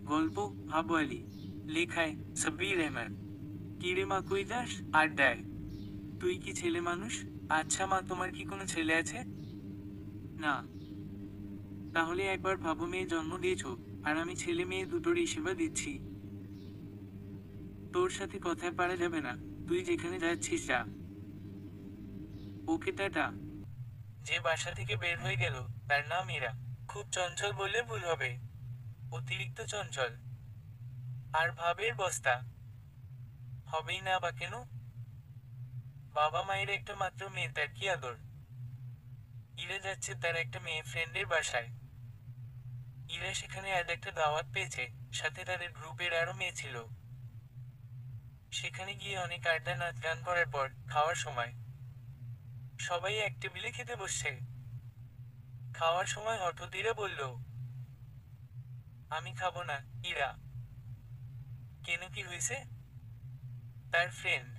গল্প ভাবওয়ালি, লেখায় সাব্বির রহমান। কিরে মা কই যাস? আড্ডায়। তুই কি ছেলে মানুষ? আচ্ছা মা, তোমার কি কোনো ছেলে আছে? না। তাহলে একবার ভাবো, মেয়ে জন্ম দিয়েছো, আর আমি ছেলে মেয়ে দুটোরই সেবা দিচ্ছি। তোর সাথে কথায় পারা যাবে না, তুই যেখানে যাচ্ছিস যা। ওকে টাটা। যে বাসা থেকে বের হয়ে গেল তার নাম মীরা। খুব চঞ্চল বললে ভুল হবে, অতিরিক্ত চঞ্চল। আর ভাবের বস্তা। হবেই না বা কেন? বাবা মায়ের একটা মাত্র মেয়ে, তার কি আদর। ইরা যাচ্ছে তার একটা মেয়ে ফ্রেন্ডের বাসায়। ইরা সেখানে আজ একটা দাওয়াত পেয়েছে, সাথে তাদের গ্রুপের আরো মেয়ে ছিল। সেখানে গিয়ে অনেক আড্ডা নাচ গান করার পর খাওয়ার সময় সবাই এক টেবিলে খেতে বসছে। খাওয়ার সময় হঠাৎ ইরা বলল, আমি খাবো না। ইরা, কেন, কি হয়েছে? তার ফ্রেন্ড,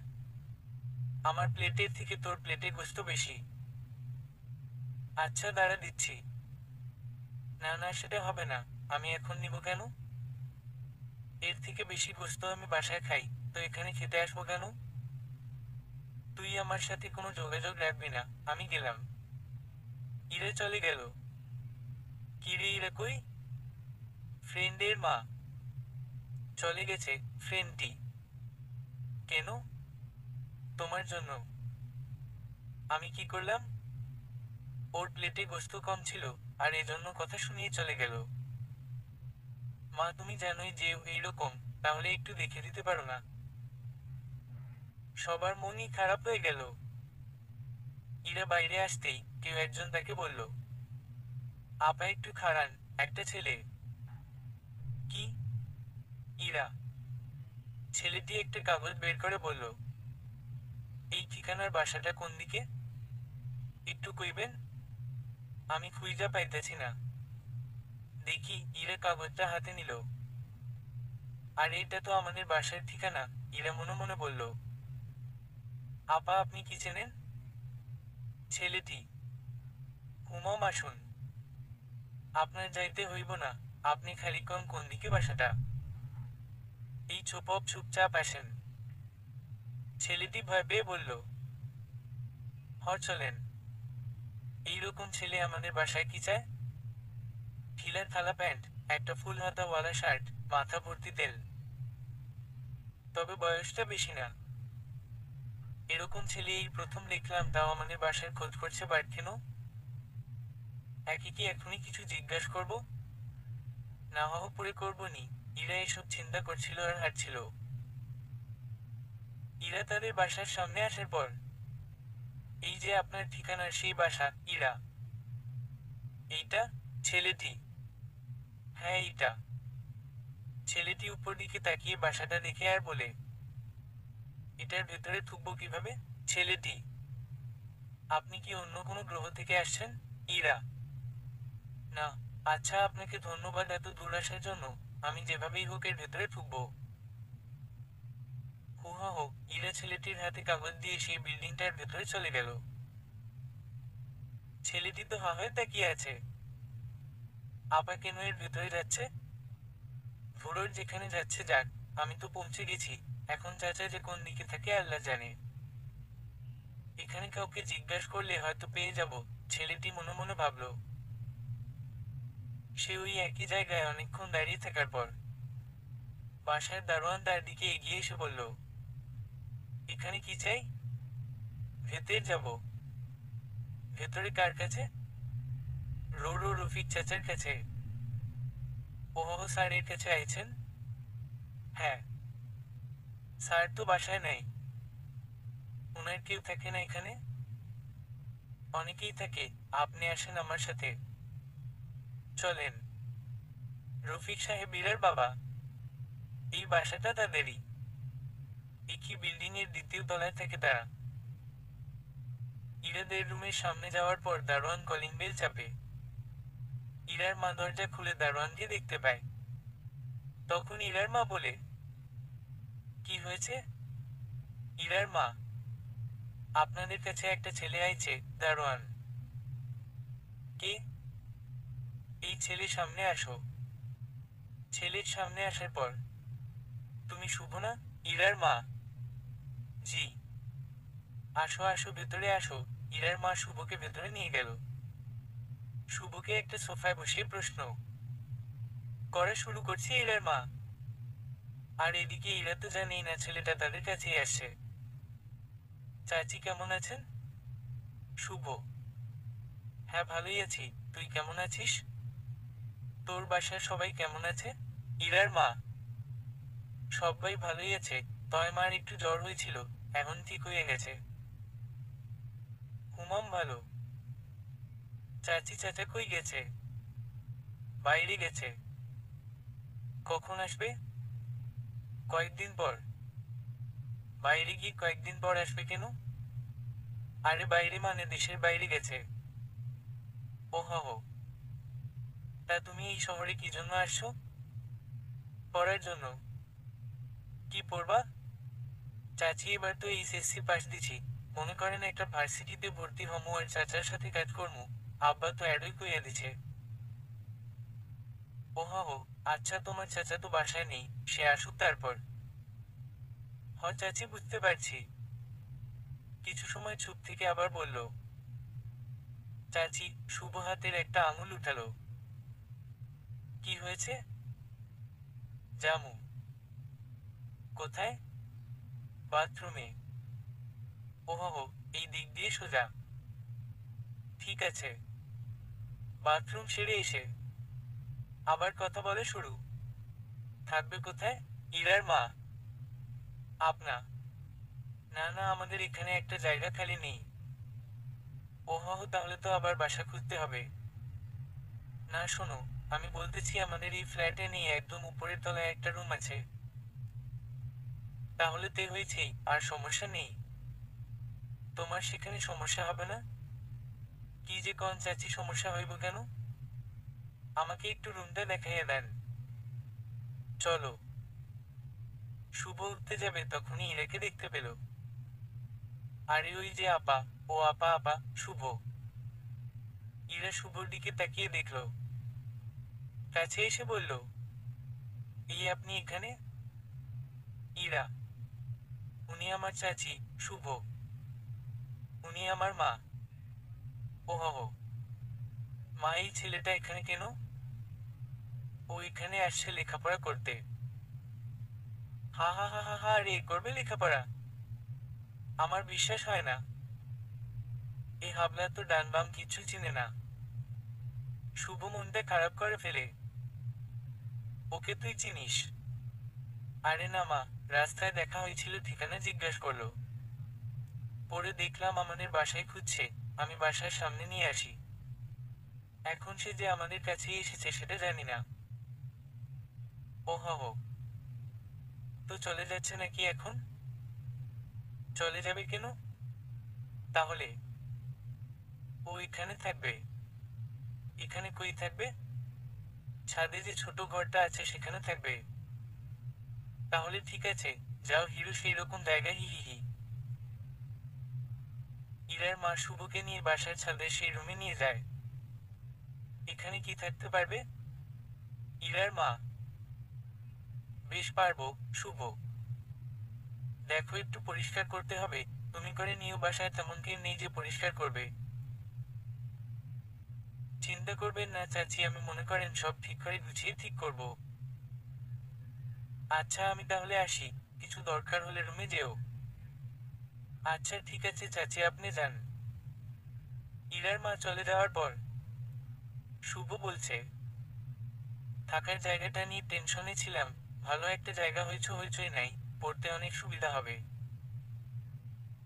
আমার প্লেটের থেকে তোর প্লেটে গোস্ত বেশি। আচ্ছা দাঁড়া দিচ্ছি। না না, সেটা হবে না। আমি এখন নিব কেন? এর থেকে বেশি গোস্ত আমি বাসায় খাই, তো এখানে খেতে আসবো কেন? তুই আমার সাথে কোনো যোগাযোগ রাখবি না, আমি গেলাম। ইরা চলে গেল। কিরে ইরা কই? ফ্রেন্ডের মা। চলে গেছে ফ্রেন্ডটি। কেন? তোমার জন্য। আমি কি করলাম? ওর প্লেটে গোস্ত কম ছিল, আর এজন্য কথা শুনিয়ে চলে গেল। মা, তুমি জানোই যে ও এইরকম, তাহলে একটু দেখে দিতে পারো না? সবার মনই খারাপ হয়ে গেল। ইরা বাইরে আসতেই কেউ একজন তাকে বলল, আপা একটু খাড়ান, একটা ছেলে। কি? ইরা। ছেলেটি একটা কাগজ বের করে বলল, এই ঠিকানার বাসাটা কোন দিকে? একটু কইবেন? আমি খুঁজা পাইতেছি না। দেখি। ইরা কাগজটা হাতে নিল। আর এটা তো আমাদের বাসার ঠিকানা। ইরা মনে মনে বলল, আপা আপনি কি চেনেন? ছেলেটি, হুমাম আসুন। আপনার যাইতে হইব না, আপনি খালি কোন কোন দিকে বাসাটা। এই চুপপ চুপচাপ আসেন। ছেলেটি ভয় পেয়ে বলল, চলেন। এইরকম ছেলে আমাদের বাসায় কি চায়? ঢিলা থালা প্যান্ট, একটা ফুল হাতাওয়ালা শার্ট, মাথা ভর্তি তেল। তবে বয়সটা বেশি না। এরকম ছেলে এই প্রথম দেখলাম, তাও আমাদের বাসায় খোঁজ করছে বাট কেন? একে কি এখনই কিছু জিজ্ঞাসা করব? না হওয়া পরে করবো নি। ইরা এসব চিন্তা করছিল আর হাঁটছিল। ইরা তাদের বাসার সামনে আসার পর, এই যে আপনার ঠিকানার সেই বাসা। ইরা, এইটা? ছেলেটি, হ্যাঁ এইটা। ছেলেটি উপর দিকে তাকিয়ে বাসাটা দেখে আর বলে, এটার ভেতরে ঢুকবো কিভাবে? ছেলেটি, আপনি কি অন্য কোনো গ্রহ থেকে আসছেন? ইরা, না। আচ্ছা, আপনাকে ধন্যবাদ এত দূর আসার জন্য। আমি যেভাবেই হোক এর ভেতরে ঢুকবো। হুহা হোক। ইরা ছেলেটির হাতে কাগজ দিয়ে সেই বিল্ডিংটার ভেতরে চলে গেল। ছেলেটি তো হা হয়ে তাকিয়ে আছে। আপা কেন এর ভেতরে যাচ্ছে? ভোরর যেখানে যাচ্ছে যাক, আমি তো পৌঁছে গেছি। এখন চাচা যে কোন দিকে থাকে আল্লাহ জানে। এখানে কাউকে জিজ্ঞাসা করলে হয়তো পেয়ে যাব, ছেলেটি মনে মনে ভাবল। সে ওই একই জায়গায় অনেকক্ষণ দাঁড়িয়ে থাকার পর বাসার দারোয়ান তার দিকে এগিয়ে এসে বলল, এখানে কি চাই? ভেতরে যাব। ভেতরে কার কাছে? রফিক চাচার কাছে। ওহ, স্যার এর কাছে আইছেন? হ্যাঁ। স্যার তো বাসায় নাই। ওনার কেউ থাকে না এখানে? অনেকেই থাকে। আপনি আসেন আমার সাথে। চলেন। রফিক সাহেব ইরার বাবা। এই বাসাটা তাদেরই। একই বিল্ডিং এর দ্বিতীয় তলায় থাকে তারা। ইরাদের রুমের সামনে যাওয়ার পর দারোয়ান কলিং বেল চাপে। ইরার মা দরজা খুলে দারোয়ানকে দেখতে পায়। তখন ইরার মা বলে, কি হয়েছে? ইরার মা, আপনাদের কাছে একটা ছেলে আইছে। দারোয়ান, কে? এই ছেলে সামনে আসো। ছেলের সামনে আসার পর, তুমি শুভ না? ইরার মা। জি। আসো আসো, ভেতরে আসো। ইরার মা শুভকে ভেতরে নিয়ে গেল। শুভকে একটা সোফায় বসিয়ে প্রশ্ন করা শুরু করছে ইরার মা। আর এদিকে ইরা তো জানেই না ছেলেটা তাদের কাছেই আসছে। চাচি কেমন আছেন? শুভ: হ্যাঁ, ভালোই আছি। তুই কেমন আছিস? তোর বাসার সবাই কেমন আছে? ইরার মা: সবাই ভালোই আছে। তয় মার একটু জ্বর হয়েছিল, এখন ঠিক হয়ে গেছে। হুমাম ভালো। চাচি চাচা কই গেছে? বাইরে গেছে। কখন আসবে? কয়েকদিন পর। বাইরে গিয়ে কয়েকদিন পর আসবে কেন? আরে বাইরে মানে দেশের বাইরে গেছে। ও হো। তা তুমি এই শহরে কি জন্য আসছো? পড়ার জন্য। কি পড়বা? চাচি এবার তো এইচএসসি পাস দিছি, মনে করেন একটা ভার্সিটিতে ভর্তি হমু আর চাচার সাথে কাজ করমু। আব্বা তো অ্যাডই কইয়া দিছে। ও হো। আচ্ছা, তোমার চাচা তো বাসায় নেই, সে আসুক তারপর। হ চাচি, বুঝতে পারছি। কিছু সময় চুপ থেকে আবার বলল চাচি। শুভ হাতের একটা আঙুল উঠালো। কি হয়েছে? জামু। কোথায়? বাথরুমে। ওহো, এই দিক দিয়ে সোজা। ঠিক আছে। বাথরুম সেরে এসে আবার কথা বলে শুরু। থাকবে কোথায়? ইরার মা: আপনা। না না, আমাদের এখানে একটা জায়গা খালি নেই। ওহো, তাহলে তো আবার বাসা খুঁজতে হবে। না শোনো, আমি বলতেছি আমাদের এই ফ্ল্যাটে নেই, একদম উপরের তলায় একটা রুম আছে। তাহলে তে হয়েছেই, আর সমস্যা নেই। তোমার সেখানে সমস্যা হবে না? কি যে কন চাচি, সমস্যা হইব কেন? আমাকে একটু রুমটা দেখাইয়া দেন। চলো। শুভ উঠতে যাবে তখনই ইরাকে দেখতে পেল। আরে ওই যে আপা। ও আপা আপা, শুভ। ইরা শুভর দিকে তাকিয়ে দেখল। কাছে এসে বলল, এই আপনি এখানে? ইরা: উনি আমার চাচি, শুভ। উনি আমার মা। ওহো। মা, এই ছেলেটা এখানে কেন? ও এখানে আসছে লেখাপড়া করতে। হা হা হা হা হা, রে করবে লেখাপড়া? আমার বিশ্বাস হয় না। এ হাবলা তো ডান বাম কিচ্ছু চিনে না। শুভ মনটা খারাপ করে ফেলে। ওকে তুই চিনিস? আরে না মা, রাস্তায় দেখা হয়েছিল, ঠিকানা জিজ্ঞাসা করলো। পরে দেখলাম আমাদের বাসায় খুঁজছে, আমি বাসার সামনে নিয়ে আসি। এখন সে যে আমাদের কাছেই এসেছে সেটা জানি না। ও হো। তো চলে যাচ্ছে নাকি এখন? চলে যাবে কেন? তাহলে ও এখানে থাকবে? এখানে কই থাকবে? ছাদে যে ছোট ঘরটা আছে সেখানে থাকবে। তাহলে ঠিক আছে, যাও হিরো সেই রকম জায়গায়, হি হি হি। ইরার মা শুভকে নিয়ে বাসার ছাদে সেই রুমে নিয়ে যায়। এখানে কি থাকতে পারবে? ইরার মা: বেশ পারবো, শুভ। দেখো, একটু পরিষ্কার করতে হবে। তুমি করে নিও, বাসায় তেমন কেউ নেই যে পরিষ্কার করবে। চিন্তা করবেন না চাচি, আমি মনে করেন সব ঠিক করে গুছিয়ে ঠিক করব। আচ্ছা, আমি তাহলে আসি। কিছু দরকার হলে রুমে যেও। আচ্ছা ঠিক আছে চাচি, আপনি যান। ইরার মা চলে যাওয়ার পর শুভ বলছে, থাকার জায়গাটা নিয়ে টেনশনে ছিলাম। ভালো একটা জায়গা হয়েছে, হইচই নাই। পড়তে অনেক সুবিধা হবে।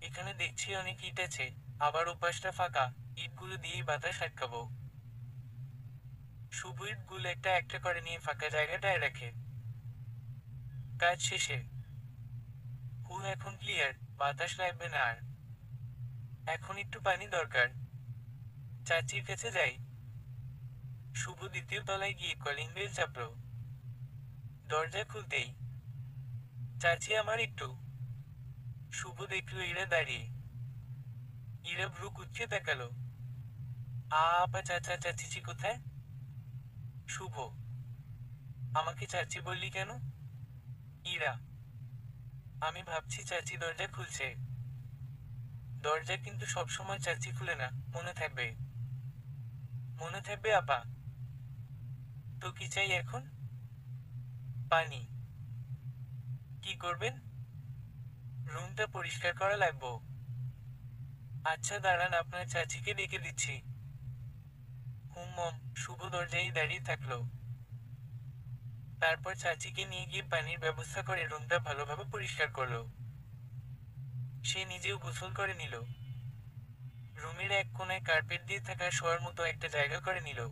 এখানে দেখছি অনেক ইট আছে, আবার ওপাশটা ফাঁকা। ইটগুলো দিয়েই বাতাস আটকাবো। শুভ ইটগুলো একটা একটা করে নিয়ে ফাঁকা জায়গাটায় রাখে। কাজ শেষে এখন ক্লিয়ার, বাতাস লাগবে না আর। এখন একটু পানি দরকার। চাচির কাছে যাই। শুভ দ্বিতীয় তলায় গিয়ে কলিং বেল চাপল। দরজা খুলতেই চাচি, আমার একটু। শুভ দেখল ইরা দাঁড়িয়ে। ইরা ভ্রু কুঁচকে তাকালো। আপা চাচা চাচিচি কোথায়? শুভ: আমাকে চাচি বললি কেন? ইরা, আমি ভাবছি চাচি দরজা খুলছে। দরজা কিন্তু সবসময় চাচি খুলে না, মনে থাকবে। মনে থাকবে আপা। তো কি চাই এখন? পানি। কি করবেন? রুমটা পরিষ্কার করা লাগবো। আচ্ছা দাঁড়ান, আপনার চাচিকে ডেকে দিচ্ছি। হুম। শুভ দরজায় দাঁড়িয়ে থাকলো। তারপর চাচিকে নিয়ে গিয়ে পানির ব্যবস্থা করে রুমটা ভালোভাবে পরিষ্কার করলো। সে নিজেও গোসল করে নিল। রুমের এক কোণায় কার্পেট দিয়ে থাকা শোয়ার মতো একটা জায়গা করে নিল।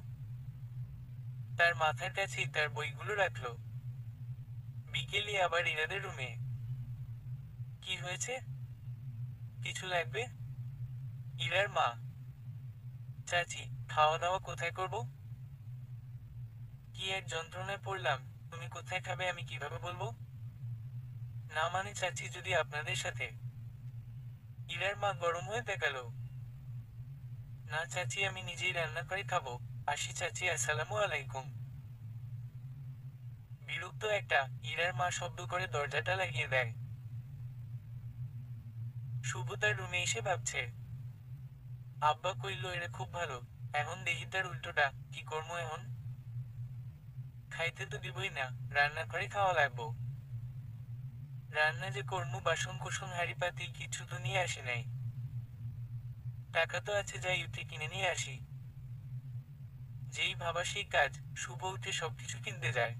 তার মাথার কাছেই তার বইগুলো রাখলো। বিকেলে আবার ইরাদের রুমে। কি হয়েছে? কিছু লাগবে? ইরার মা। চাচি, খাওয়া দাওয়া কোথায় করব? কি এক যন্ত্রণায় পড়লাম। তুমি কোথায় খাবে আমি কিভাবে বলবো? না মানে চাচি, যদি আপনাদের সাথে। ইরার মা গরম হয়ে দেখালো। না চাচি, আমি নিজেই রান্না করে খাবো। আসি চাচি, আসসালামু আলাইকুম। বিরক্ত একটা ইরার মা শব্দ করে দরজাটা লাগিয়ে দেয়। শুভ তার রুমে এসে ভাবছে। আব্বা কইল এরা খুব ভালো। এখন দেখি তার উল্টোটা, কি করবো এখন? খাইতে তো দিবই না, রান্না করে খাওয়া লাগবো। রান্না যে করমু, বাসন কোসন হাঁড়ি পাতিল কিছু তো নিয়ে আসি নাই। টাকা তো আছে, যাই উঠে কিনে নিয়ে আসি। যেই ভাবা সেই কাজ। শুভ উঠে সবকিছু কিনতে যায়।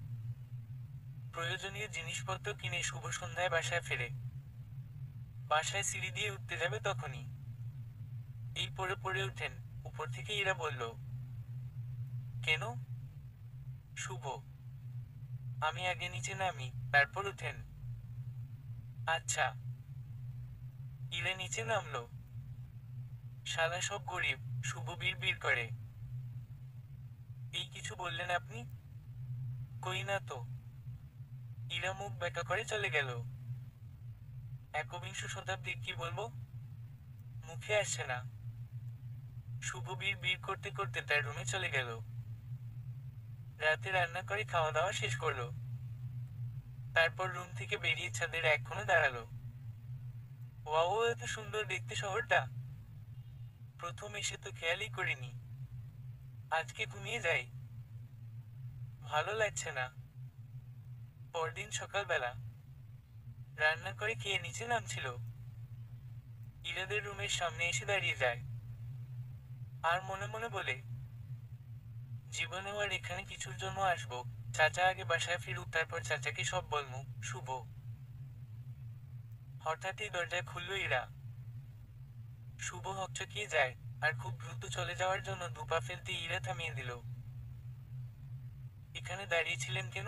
প্রয়োজনীয় জিনিসপত্র কিনে শুভ সন্ধ্যায় বাসায় ফেরে। বাসায় সিঁড়ি দিয়ে উঠতে যাবে তখনই এই পড়ে পড়ে উঠেন। উপর থেকে ইরা বলল, কেন? শুভ, আমি আগে নিচে নামি, তারপর উঠেন। আচ্ছা। ইরা নিচে নামলো। শালা সব গরিব। শুভ বিড় করে। এই কিছু বললেন আপনি? কই না তো। ইরা মুখ বেঁকা করে চলে গেল। একবিংশ শতাব্দীর কি বলবো, মুখে আসছে না। শুভ বিড় করতে করতে তার রুমে চলে গেল। রাতে রান্না করে খাওয়া দাওয়া শেষ করলো। তারপর রুম থেকে বেরিয়ে ছাদের এক কোণে দাঁড়ালো। ওয়াও, এত সুন্দর দেখতে শহরটা। প্রথম এসে তো খেয়ালই করিনি। আজকে ঘুমিয়ে যাই। ভালো লাগছে না। পরদিন সকালবেলা রান্না করে খেয়ে নিচে নামছিল। ইরাদের রুমের সামনে এসে দাঁড়িয়ে যায়। আর মনে মনে বলে, জীবনেও আর এখানে কিছুর জন্য আসবো। চাচা আগে বাসায় ফিরুক, তারপর চাচাকে সব বলমু। শুভ। হঠাৎই দরজা খুলল ইরা। শুভ হকচকিয়ে যায়। আর খুব দ্রুত চলে যাওয়ার জন্য দুপা ফেলতে ইরা থামিয়ে দিল। এখানে দাঁড়িয়েছিলেন কেন?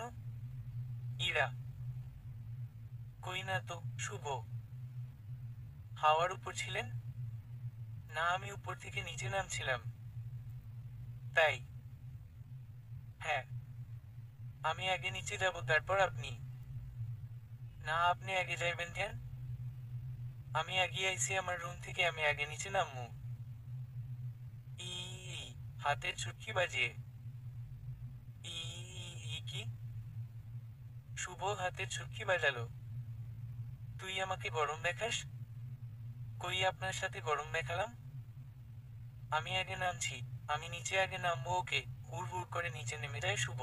ইরা। কই না তো। শুভ। হাওয়ার উপর ছিলেন? না, আমি উপর থেকে নিচে নামছিলাম। তাই? হ্যাঁ। আমি আগে নিচে যাব, তারপর আপনি। না, আপনি আগে যাইবেন কেন? আমি আগে আইছি আমার রুম থেকে, আমি আগে নিচে নামমু। ই হাতের চুটকি বাজিয়ে। ই কি? শুভ হাতের চুটকি বাজালো। তুই আমাকে গরম দেখাস? কই আপনার সাথে গরম দেখালাম? আমি আগে নামছি। আমি নিচে আগে নামবো। ওকে। হুড় হুড় করে নিচে নেমে যায় শুভ।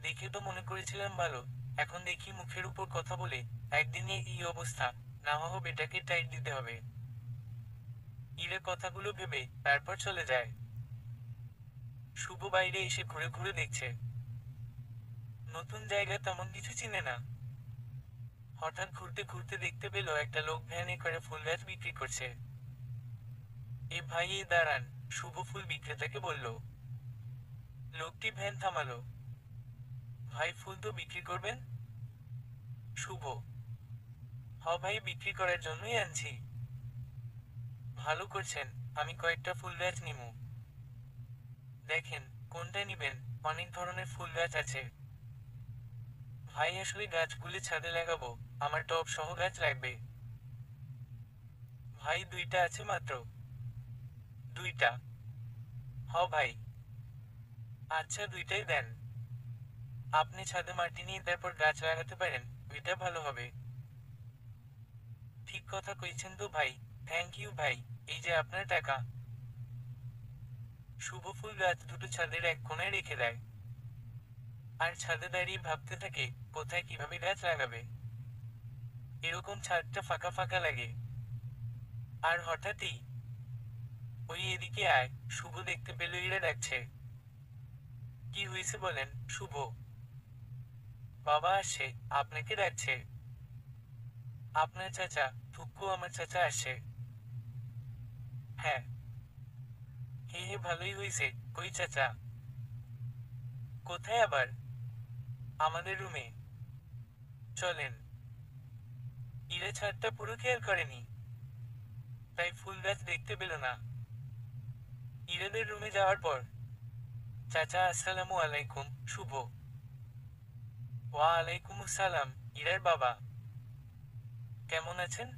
দেখে তো মনে করেছিলাম ভালো। এখন দেখি মুখের উপর কথা বলে একদিনে এই অবস্থা। না হবে এটাকে টাইট দিতে হবে। ইরে কথাগুলো ভেবে তারপর চলে যায়। শুভ বাইরে এসে ঘুরে ঘুরে দেখছে। নতুন জায়গা তেমন কিছু চিনে না। হঠাৎ ঘুরতে ঘুরতে দেখতে পেল একটা লোক ভ্যানে করে ফুল গাছ বিক্রি করছে। এ ভাই, এ দাঁড়ান। শুভ ফুল বিক্রেতাকে বলল। লোকটি ভ্যান থামালো। ভাই, ফুল তো বিক্রি করবেন? শুভ। হ ভাই, বিক্রি করার জন্যই আনছি। ভালো করছেন। আমি কয়েকটা ফুল গাছ নিমু। দেখেন কোনটা নিবেন। অনেক ধরনের ফুল গাছ আছে। ভাই, আসলে গাছগুলি ছাদে লাগাবো। আমার টব সহ গাছ লাগবে। ভাই, দুইটা আছে মাত্র। দুইটা? হ ভাই। আচ্ছা, দুইটাই দেন। আপনি ছাদে মাটি নিয়ে তারপর গাছ লাগাতে পারেন, এটা ভালো হবে। ঠিক কথা কইছেন তো ভাই। থ্যাংক ইউ ভাই। এই যে আপনার টাকা। শুভ ফুল গাছ দুটো ছাদের এক কোণায় রেখে দেয়। আর ছাদে দাঁড়িয়ে ভাবতে থাকে কোথায় কিভাবে গাছ লাগাবে। এরকম ছাদটা ফাঁকা ফাঁকা লাগে। আর হঠাৎই ওই এদিকে আয়, শুভ দেখতে পেল ইরা ডাকছে। কি হয়েছে বলেন, শুভ? বাবা আসছে, আপনাকে ডাকছে। আপনার চাচা, থুক্কু আমার চাচা আসছে। হ্যাঁ। হে হে, ভালোই হয়েছে। কই চাচা? কোথায় আবার? আমাদের রুমে। চলেন। ইরা ছাদটা পুরো খেয়াল করেনি, তাই ফুল গাছ দেখতে পেল না। ইরাদের রুমে যাওয়ার পর, চাচা আসসালামু আলাইকুম, শুভ। ওয়া আলাইকুম আসসালাম, ইরার বাবা। কেমন আছেন?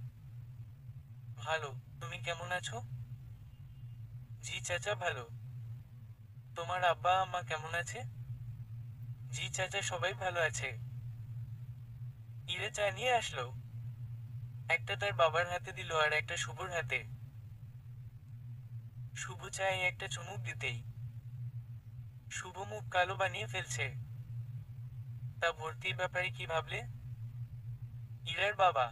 ভালো। তুমি কেমন আছো? জি চাচা, ভালো। তোমার আব্বা আম্মা কেমন আছে? জি চাচা, সবাই ভালো আছে। ইরা চা নিয়ে আসলো। একটা তার বাবার হাতে দিল আর একটা শুভর হাতে। শুভ চায়ে একটা চুমুক দিতেই শুভ মুখ কালো বানিয়ে ফেলছে। তা ভর্তির ব্যাপারে কি ভাবলে? ইরার বাবা।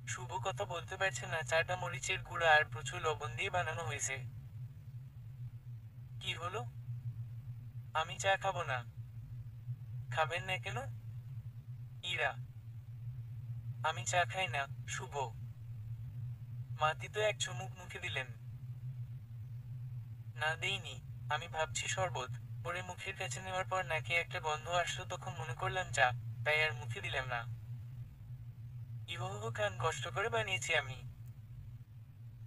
শুভ কথা বলতে পারছে না, চাটা মরিচের গুঁড়া আর প্রচুর লবণ দিয়ে বানানো হয়েছে। কি হলো? আমি চা খাবো না। খাবেন না কেন? ইরা। আমি চা খাই না, শুভ। মাতি তো এক চুমুক মুখে দিলেন। না দেইনি। আমি ভাবছি শরবত। পরে মুখের কাছে নেওয়ার পর নাকে একটা গন্ধ আসলো, তখন মনে করলাম চা, তাই আর মুখে দিলাম না। ইহো খান, কষ্ট করে বানিয়েছি আমি।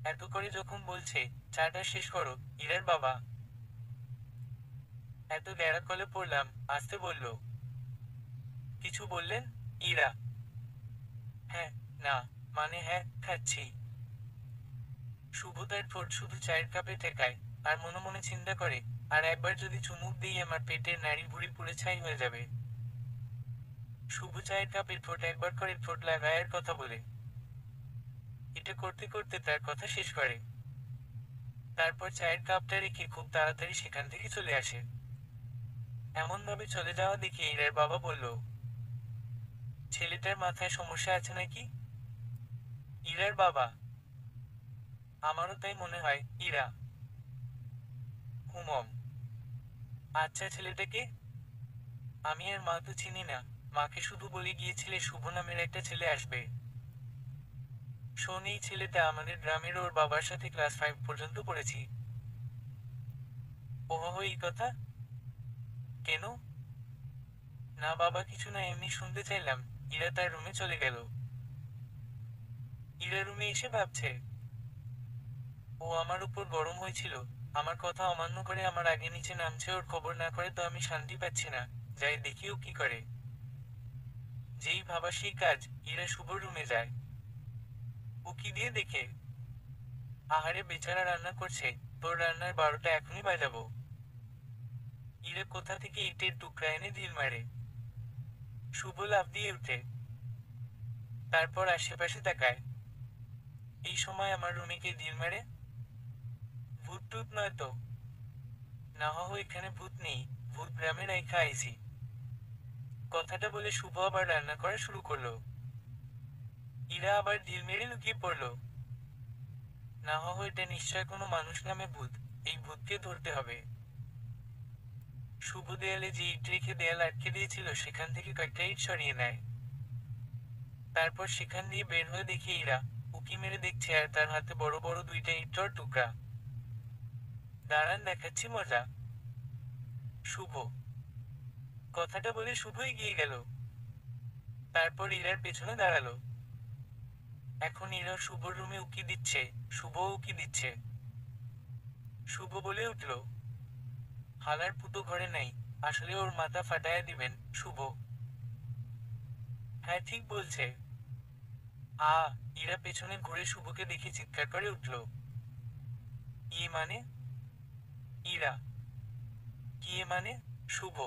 এত করে যখন বলছে চাটা শেষ করো, ইরার বাবা। এত গ্যারা কলে পড়লাম, আসতে বলল। কিছু বললেন? ইরা। হ্যাঁ। না। মানে হ্যাঁ, খাচ্ছি। শুভ তার ঠোঁট শুধু চায়ের কাপে ঠেকায়, আর মনে মনে চিন্তা করে, আর একবার যদি চুমুক দিই আমার পেটের নাড়ি ভুড়ি পুড়ে ছাই হয়ে যাবে। শুভ চায়ের কাপে ঠোঁট একবার করে ঠোঁট লাগায়ের কথা বলে। এটা করতে করতে তার কথা শেষ করে। তারপর চায়ের কাপটা রেখে খুব তাড়াতাড়ি সেখান থেকে চলে আসে। এমন ভাবে চলে যাওয়া দেখে ইরার বাবা বলল, ছেলেটার মাথায় সমস্যা আছে নাকি? ইরার বাবা। আমারও তাই মনে হয়, ইরা। হুমম। আচ্ছা, ছেলেটাকে? আমি আর মা তো চিনি না। মাকে শুধু বলে গিয়েছিলে শুভ নামের একটা ছেলে আসবে। শোন, এই ছেলেটা আমাদের গ্রামের, ওর বাবার সাথে ক্লাস 5 পর্যন্ত পড়েছি। ওহ, এই কথা? কেন? না বাবা, কিছু না, এমনি শুনতে চাইলাম। ইরা তার রুমে চলে গেল। ইরা রুমে এসে ভাবছে, ও আমার উপর গরম হয়েছিল, আমার কথা অমান্য করে আমার আগে নিচে নামছে, ওর খবর না করে তো আমি শান্তি পাচ্ছি না। যাই দেখি ও কি করে। যেই ভাবা সেই কাজ, ইরা শুভর রুমে যায়। উকি দিয়ে দেখে, আহারে বেচারা রান্না করছে। তোর রান্নার 12টা এখনই বাজাবো। ইরা কোথা থেকে ইটের টুকরা এনে ঢিল মারে। শুভ লাফ দিয়ে উঠে, তারপর আশেপাশে তাকায়। এই সময় আমার রুমে কে ঢিল মারে? ভূত টুত নয় তো? না হো, এখানে ভূত নেই। ভূত গ্রামে রাইখা আইছি। কথাটা বলে শুভ আবার রান্না করা শুরু করলো। ইরা আবার ঢিল মেরে লুকিয়ে পড়লো। না হো, এটা নিশ্চয় কোনো মানুষ নামে ভূত। এই ভূতকে ধরতে হবে। শুভ দেয়ালে যে ইট রেখে দেয়াল আটকে দিয়েছিল সেখান থেকে কয়েকটা ইট সরিয়ে নেয়। তারপর সেখান দিয়ে বের হয়ে দেখে ইরা উকি মেরে দেখছে, আর তার হাতে বড় বড় দুইটা ইটের টুকরা। দাঁড়ান, দেখাচ্ছি মজা। শুভ। কথাটা বলে শুভ এগিয়ে গেল। তারপর ইরার পেছনে দাঁড়ালো। এখন ইরা শুভর রুমে উকি দিচ্ছে, শুভও উকি দিচ্ছে। শুভ বলে উঠল, হালার পুতো ঘরে নাই, আসলে ওর মাথা ফাটায়া দিবেন, শুভ। হ্যাঁ, ঠিক বলছে। আ ইরা পেছনে ঘুরে শুভকে দেখে চিৎকার করে উঠল। ইয়ে মানে? ইরা। কি এ মানে? শুভ।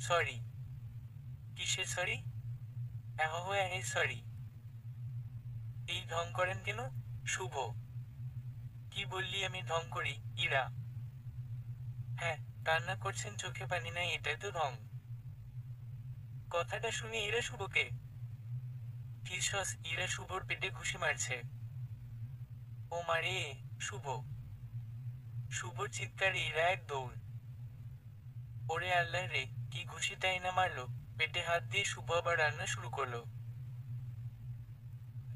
সরি। কিসের সরি? সরি। এই ঢং করেন কেন? শুভ, কি বললি আমি ঢং করি? ইরা, হ্যাঁ, কান্না করছেন, চোখে পানি নাই, এটাই তো ঢং। কথাটা শুনে ইরা শুভকে ফিসস, ইরা শুভর পেটে ঘুষি মারছে। ও মারে! শুভ! শুভর চিৎকারে ইরা এক দৌড়। ওরে আল্লাহ রে, কি ঘুষিটাই না মারলো! পেটে হাত দিয়ে শুভ আবার রান্না শুরু করলো।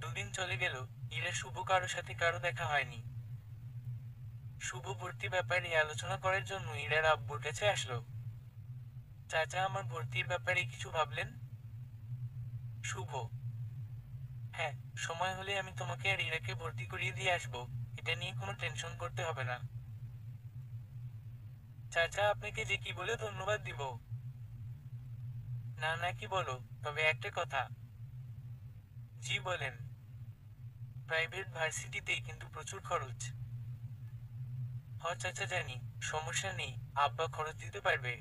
দুদিন চলে গেল, ইরা শুভ কারো সাথে কারো দেখা হয়নি। শুভ ভর্তি ব্যাপারে আলোচনা করার জন্য ইরার আব্বুর কাছে আসলো। চাচা, আমার ভর্তির ব্যাপারে কিছু ভাবলেন? শুভ, হ্যাঁ, সময় হলে আমি তোমাকে আর ইরাকে ভর্তি করিয়ে দিয়ে আসবো। এটা নিয়ে কোনো টেনশন করতে হবে না। চাচা, আপনাকে যে কি বলে ধন্যবাদ দিব! না না, কি বলো? তবে একটা কথা। জি বলেন। প্রাইভেট ভার্সিটিতেই কিন্তু প্রচুর খরচ। হ চাচা, জানি। সমস্যা নেই, আব্বা খরচ দিতে পারবে।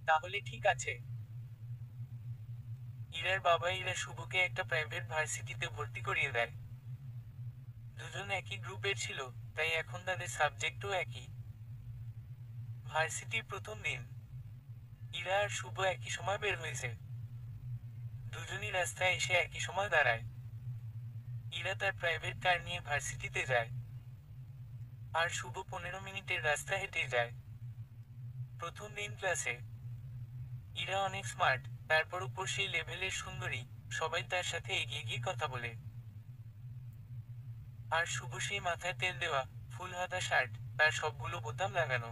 তাহলে ঠিক আছে। ইরার বাবা ইরা শুভকে একটা প্রাইভেট ভার্সিটিতে ভর্তি করিয়ে দেয়। দুজন একই গ্রুপের ছিল, তাই এখন তাদের সাবজেক্টও একই। ভার্সিটির প্রথম দিন, ইরা আর শুভ একই সময় বের হয়েছে। দুজনই রাস্তায় এসে একই সময় দাঁড়ায়। ইরা তার প্রাইভেট কার নিয়ে ভার্সিটিতে যায়, আর শুভ 15 মিনিটের রাস্তা হেঁটে যায়। প্রথম দিন ক্লাসে। ইরা অনেক স্মার্ট, তারপর উপর সেই লেভেলের সুন্দরী, সবাই তার সাথে এগিয়ে গিয়ে কথা বলে। আর শুভ সেই মাথায় তেল দেওয়া, ফুল হাতা শার্ট, তার সবগুলো বোতাম লাগানো।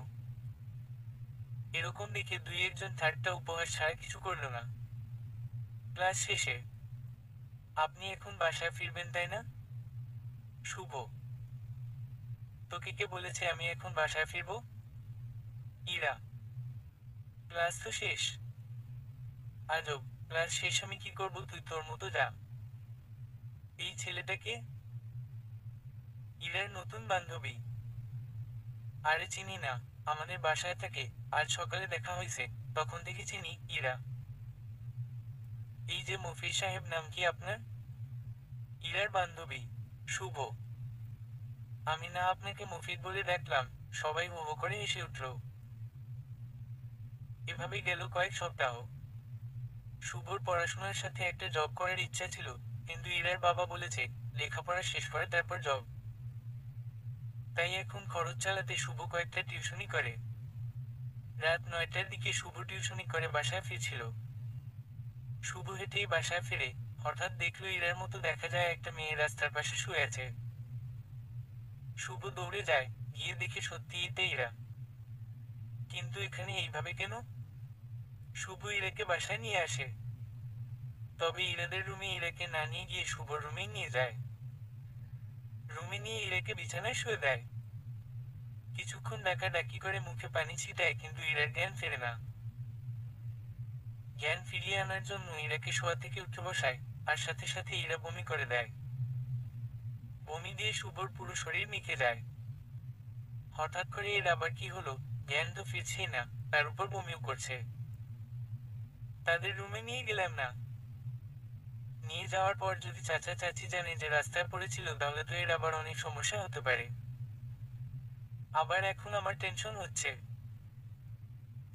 এরকম দেখে দুই একজন ঠাট্টা উপহাস ছাড়া কিছু করলো না। ক্লাস শেষে, আপনি এখন বাসায় ফিরবেন তাই না? শুভ, তোকে কে বলেছে আমি এখন বাসায় ফিরবো? ইরা, ক্লাস তো শেষ। আজব, ক্লাস শেষ আমি কি করব, তুই তোর মতো যা। এই ছেলেটাকে? ইরার নতুন বান্ধবী। আরে চিনি না, আমাদের বাসায় থাকে, আজ সকালে দেখা হয়েছে, তখন থেকে চিনি। ইরা, এই যে মফিজ সাহেব, নাম কি আপনার? ইরার বান্ধবী। শুভ, আমি না আপনাকে মফিজ বলে ডাকলাম? সবাই হো হো করে হেসে উঠল। এভাবে গেল কয়েক সপ্তাহ। শুভর পড়াশোনার সাথে একটা জব করার ইচ্ছা ছিল, কিন্তু ইরার বাবা বলেছে লেখাপড়া শেষ করে তারপর জব। তাই এখন খরচ চালাতে শুভ কয়েকটা টিউশনি করে। রাত 9টার দিকে শুভ টিউশনি করে বাসায় ফিরছিল। শুভ হেঁটেই বাসায় ফিরে হঠাৎ দেখলো ইরার মতো দেখা যায় একটা মেয়ে রাস্তার পাশে শুয়ে আছে। শুভ দৌড়ে যায়, গিয়ে দেখে সত্যি এটা ইরা। কিন্তু এখানে এইভাবে কেন? শুভ ইরাকে বাসায় নিয়ে আসে। তবে ইরাদের রুমে ইরাকে না নিয়ে গিয়ে শুভর রুমে নিয়ে যায়। রুমে নিয়ে ইরাকে বিছানায় শুয়ে দেয়। কিছুক্ষণ ডাকাডাকি করে মুখে পানি ছিটায়, কিন্তু ইরার জ্ঞান ফেরে না। জ্ঞান ফিরিয়ে আনার জন্য ইরাকে শোয়া থেকে উঠে বসায়, আর সাথে সাথে ইরা বমি করে দেয়। বমি দিয়ে শুভর পুরো শরীর মিখে যায়। হঠাৎ করে এর আবার কি হলো? জ্ঞান তো ফিরছেই না, তার উপর বমিও করছে। তাদের রুমে নিয়ে গেলাম না। নিয়ে যাওয়ার পর যদি চাচা চাচি জানে যে রাস্তায় পড়েছিল, তাহলে তো এর আবার অনেক সমস্যা হতে পারে। আবার এখন আমার টেনশন হচ্ছে।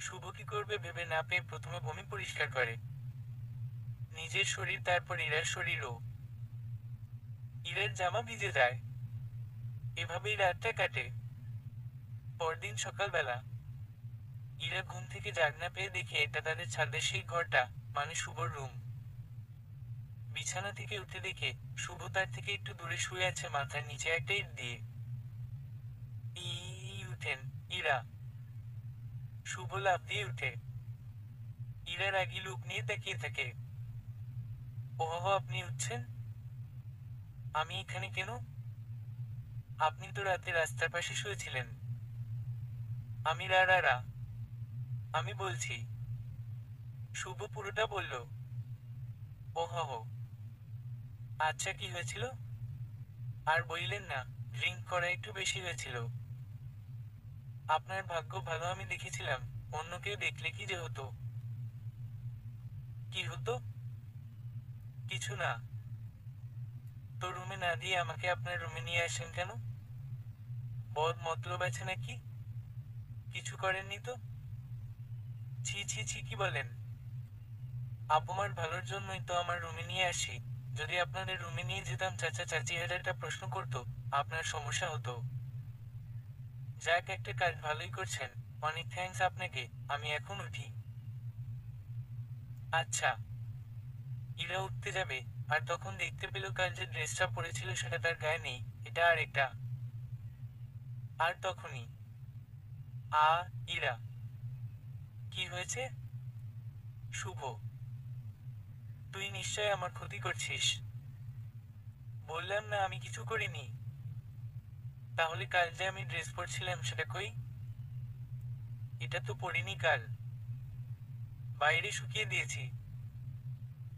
শুভ কি করবে ভেবে না পেয়ে প্রথমে বমি পরিষ্কার করে নিজের শরীর, তারপর ইরার শরীরও। ইরার জামা ভিজে যায়। এভাবেই রাতটা কাটে। পরদিন সকালবেলা, ইরা ঘুম থেকে জাগ না পেয়ে দেখে এটা তাদের ছাদের সেই ঘরটা, মানে শুভর রুম। বিছানা থেকে উঠে দেখে শুভ তার থেকে একটু দূরে শুয়ে আছে, মাথার নিচে একটা ইট দিয়ে। উঠেন, ইরা! শুভ লাফ দিয়ে উঠে। ইরা রাগী লোক নিয়ে তাকিয়ে থাকে। ওহ, আপনি উঠছেন? আমি এখানে কেন? আপনি তো রাতে রাস্তার পাশে শুয়েছিলেন। আমি রা রা রা আমি বলছি। শুভ পুরোটা বলল। ওহ হো। আচ্ছা, কি হয়েছিল? আর বললেন না, ড্রিঙ্ক করা একটু বেশি হয়েছিল। আপনার ভাগ্য ভালো, আমি দেখেছিলাম। অন্য কেউ দেখলে কি যে হতো? কি হতো? কিছু না। তো রুমে না দিয়ে আমাকে আপনার রুমে নিয়ে আসেন কেন? বদ মতলব আছে নাকি? কিছু করেননি তো? ছি ছি ছি, কি বলেন? আপনার ভালোর জন্যই তো আমার রুমে নিয়ে আসি। যদি আপনাদের রুমে নিয়ে যেতাম, চাচা চাচি হাজারটা প্রশ্ন করতো, আপনার সমস্যা হতো। যাক, একটা কাজ ভালোই করছেন। অনেক থ্যাঙ্কস আপনাকে। আমি এখন উঠি। আচ্ছা। ইরা উঠতে যাবে, আর তখন দেখতে পেল কাল যে ড্রেসটা পরেছিল সেটা তার গায়ে নেই। এটা আর একটা। আর তখনই আ ইরা, কি হয়েছে? শুভ, তুই নিশ্চয় আমার ক্ষতি করছিস। বললাম না আমি কিছু করিনি। তাহলে কাল যে আমি ড্রেস পরছিলাম সেটা কই? এটা তো পরিনি কাল। বাইরে শুকিয়ে দিয়েছি।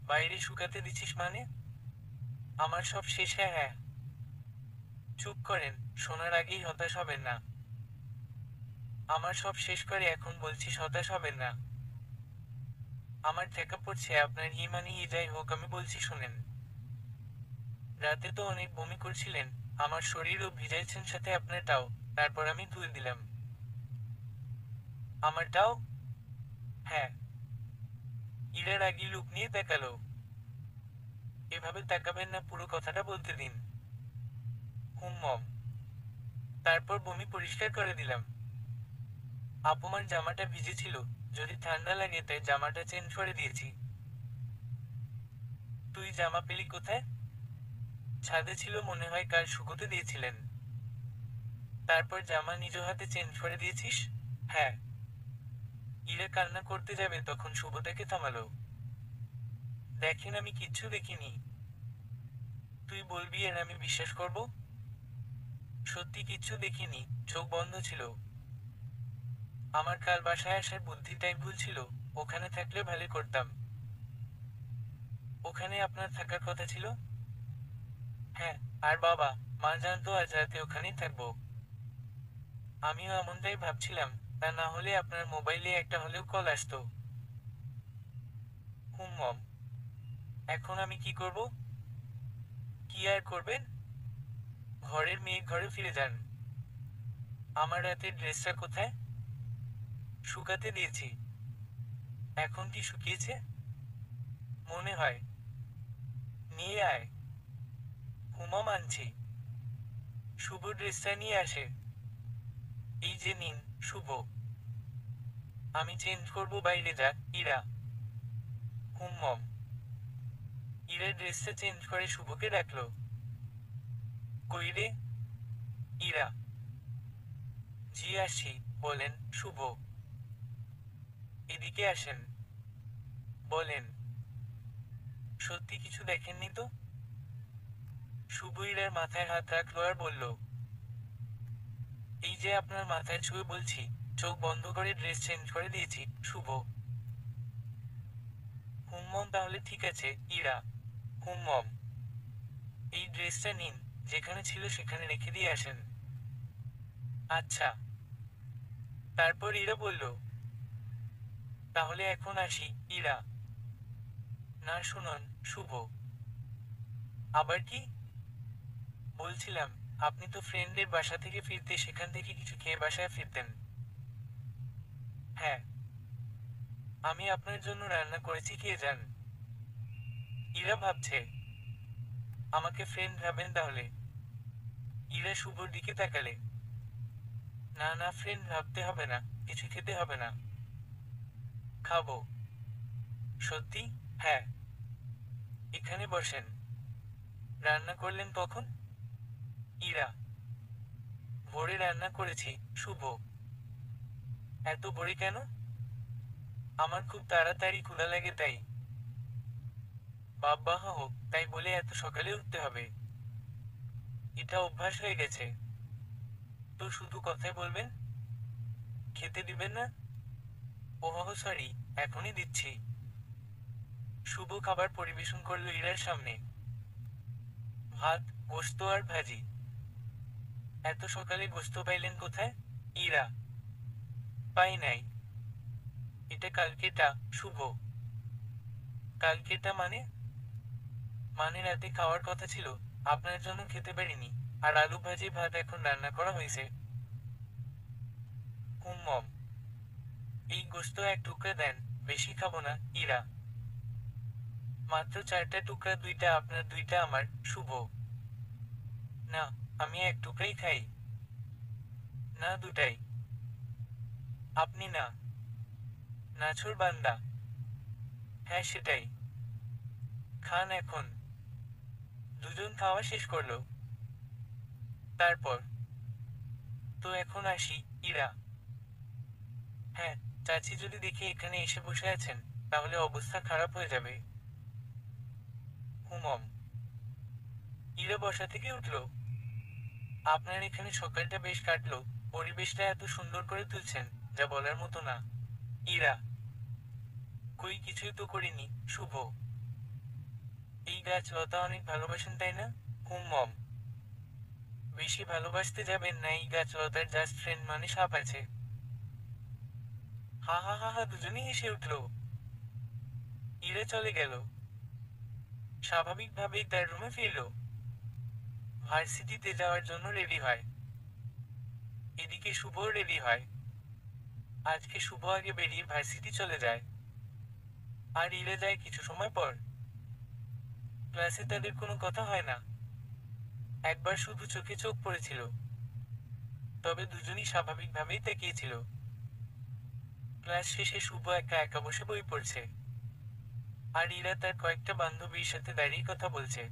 বাইরে শুকাতে দিছিস মানে? আমার সব শেষ, হ্যাঁ হ্যাঁ। চুপ করেন। শোনার আগেই হতাশ হবেন না। আমার সব শেষ করে এখন বলছিস হতাশ হবেন না? আমার ঠেকা পড়ছে আপনার মানে যাই হোক, আমি বলছি শোনেন। রাতে তো অনেক বমি করছিলেন। আমার শরীরও ভিজাইছেন, সাথে আপনারটাও। তারপর আমি ধুয়ে দিলাম। আমারটাও? হ্যাঁ। ইরার আগি লুক নিয়ে তাকালো। এভাবে তাকাবেন না, পুরো কথাটা বলতে দিন। মম। তারপর বমি পরিষ্কার করে দিলাম। আপনার জামাটা ভিজে ছিল, যদি ঠান্ডা লাগে তাই জামাটা চেঞ্জ করে দিয়েছি। তুই জামা পেলি কোথায়? ছাদে ছিল মনে হয়, কাল শুকোতে দিয়েছিলেন। তারপর জামা নিজ হাতে চেঞ্জ করে দিয়েছিস? হ্যাঁ। ইরা কান্না করতে যাবে তখন শুভ তাকে থামালো। দেখেন, আমি কিচ্ছু দেখিনি। তুই বলবি আর আমি বিশ্বাস করব? সত্যি কিচ্ছু দেখিনি। চোখ বন্ধ ছিল। আমার কাল বাসায় আসার বুদ্ধিটাই ভুল ছিল। ওখানে থাকলে ভালো করতাম। ওখানে আপনার থাকার কথা ছিল? হ্যাঁ। আর বাবা মা জানতো আজ রাতে ওখানেই থাকবো। আমিও এমনটাই ভাবছিলাম। তা না হলে আপনার মোবাইলে একটা হলেও কল আসতো। মম। এখন আমি কি করব? কি আর করবেন? ঘরের মেয়ে ঘরে ফিরে যান। আমার রাতের ড্রেসটা কোথায়? শুকাতে দিয়েছি। এখন কি শুকিয়েছে? মনে হয়। নিয়ে আয়। হুমা, মানছি। শুভ ড্রেসটা নিয়ে আসে। এই যে নিন, শুভ। আমি চেঞ্জ করব, বাইরে যা। ইরা। মম। ইরা ড্রেসটা চেঞ্জ করে শুভকে ডাকলো। কই রে? ইরা। জি আসি। বলেন, শুভ। এদিকে আসেন। বলেন। সত্যি কিছু দেখেননি তো? শুভ ইরার মাথায় হাত রাখলো আর বলল, এই যে আপনার মাথায় ছুঁয়ে বলছি, চোখ বন্ধ করে ড্রেস চেঞ্জ করে দিয়েছি, শুভ। হুমম, তাহলে ঠিক আছে, ইরা। হুমম। এই ড্রেসটা নিন, যেখানে ছিল সেখানে রেখে দিয়ে আসেন। আচ্ছা। তারপর ইরা বলল, তাহলে এখন আসি, ইরা। না শুনুন, শুভ। আবার কি? বলছিলাম, আপনি তো ফ্রেন্ডের বাসা থেকে ফিরতে সেখান থেকে কিছু খেয়ে বাসায় ফিরতেন। হ্যাঁ। আমি আপনার জন্য রান্না করেছি, কে জান। ইরা ভাবছে, আমাকে ফ্রেন্ড ভাবেন তাহলে? ইরা শুভর দিকে তাকালে। না না, ফ্রেন্ড ভাবতে হবে না। কিছু খেতে হবে না। খাবো। সত্যি? হ্যাঁ। এখানে বসেন। রান্না করলেন কখন? ইরা। ভোরে রান্না করেছি, শুভ। এত ভোরে কেন? আমার খুব তাড়াতাড়ি ক্ষুধা লাগে তাই। বাব্বা হোক, তাই বলে এত সকালে উঠতে হবে? এটা অভ্যাস হয়ে গেছে। তো শুধু কথাই বলবেন? খেতে দিবেন না? ওহ সরি, এখনই দিচ্ছি। শুভ খাবার পরিবেশন করলো ইরার সামনে। ভাত, গোশত আর ভাজি। এত সকালে গোশত পাইলেন কোথায়? ইরা। পাই নাই। এটা কালকেটা, শুভ। কালকেটা মানে? মানে রাতে খাওয়ার কথা ছিল, আপনার জন্য খেতে পারিনি। আর আলু ভাজি ভাত এখন রান্না করা হয়েছে। মম, এই গোস্ত এক টুকরা দেন, বেশি খাবো না, ইরা। মাত্র 4টা টুকরা, 2টা আপনার 2টা আমার, শুভ। না, আমি এক টুকরাই খাই। না, 2টাই। আপনি না। নাছোড় বান্দা। হ্যাঁ সেটাই। খান এখন। দুজন খাওয়া শেষ করলো। তারপর? তো এখন আসি, ইরা। হ্যাঁ, চাচি যদি দেখি এখানে এসে বসে আছেন, তাহলে অবস্থা খারাপ হয়ে যাবে। হুমম। ইরা বসা থেকে উঠল। আপনার এখানে সকালটা বেশ কাটলো, পরিবেশটা এত সুন্দর করে তুলছেন, যা বলার মতো না। ইরা, কই কিছুই তো করিনি, শুভ। এই গাছ লতা অনেক ভালোবাসেন তাই না? হুমম। বেশি ভালোবাসতে যাবেন না, এই গাছ লতার জাস্ট ফ্রেন্ড মানে সাপ আছে। হা হা হা হা, দুজনেই হেসে উঠল। ইরা চলে গেল। স্বাভাবিকভাবেই তার রুমে ফিরল। ভার্সিটিতে যাওয়ার জন্য রেডি হয়। এদিকে শুভও রেডি হয়। আজকে শুভ আগে বেরিয়ে ভার্সিটি চলে যায়। আর ইরা যায় কিছু সময় পর। ক্লাসে তাদের কোনো কথা হয় না। একবার শুধু চোখে চোখ পড়েছিল। তবে দুজনই স্বাভাবিকভাবেই তাকিয়েছিল। ক্লাস শেষে শুভ একা একা বসে বই পড়ছে। আর ইরা তার কয়েকটা বান্ধবীর সাথে দাঁড়িয়ে কথা বলছে।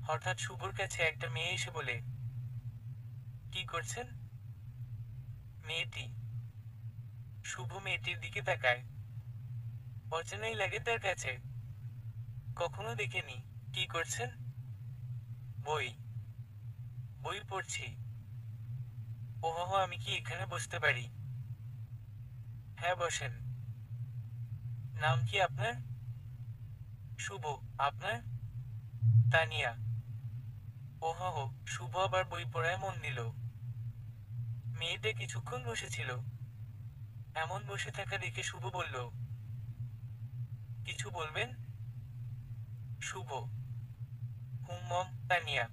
হঠাৎ শুভর কাছে একটা মেয়ে এসে বলে, কি করছেন? মেয়েটি। শুভ মেয়েটির দিকে তাকায়। অচেনাই লাগে তার কাছে। কখনো দেখেনি। কি করছেন? বই। বই পড়ছি। ওহ, আমি কি এখানে বসতে পারি? হ্যাঁ বসেন। নাম কি আপনার? শুভ। আপনার? তানিয়া। ওহ, শুভ আবার বই পড়ায় মন দিল। মেয়েটা কিছুক্ষণ বসেছিল। এমন বসে থাকা দেখে শুভ বলল, কিছু বলবেন? শুভ। হুম তানিয়া।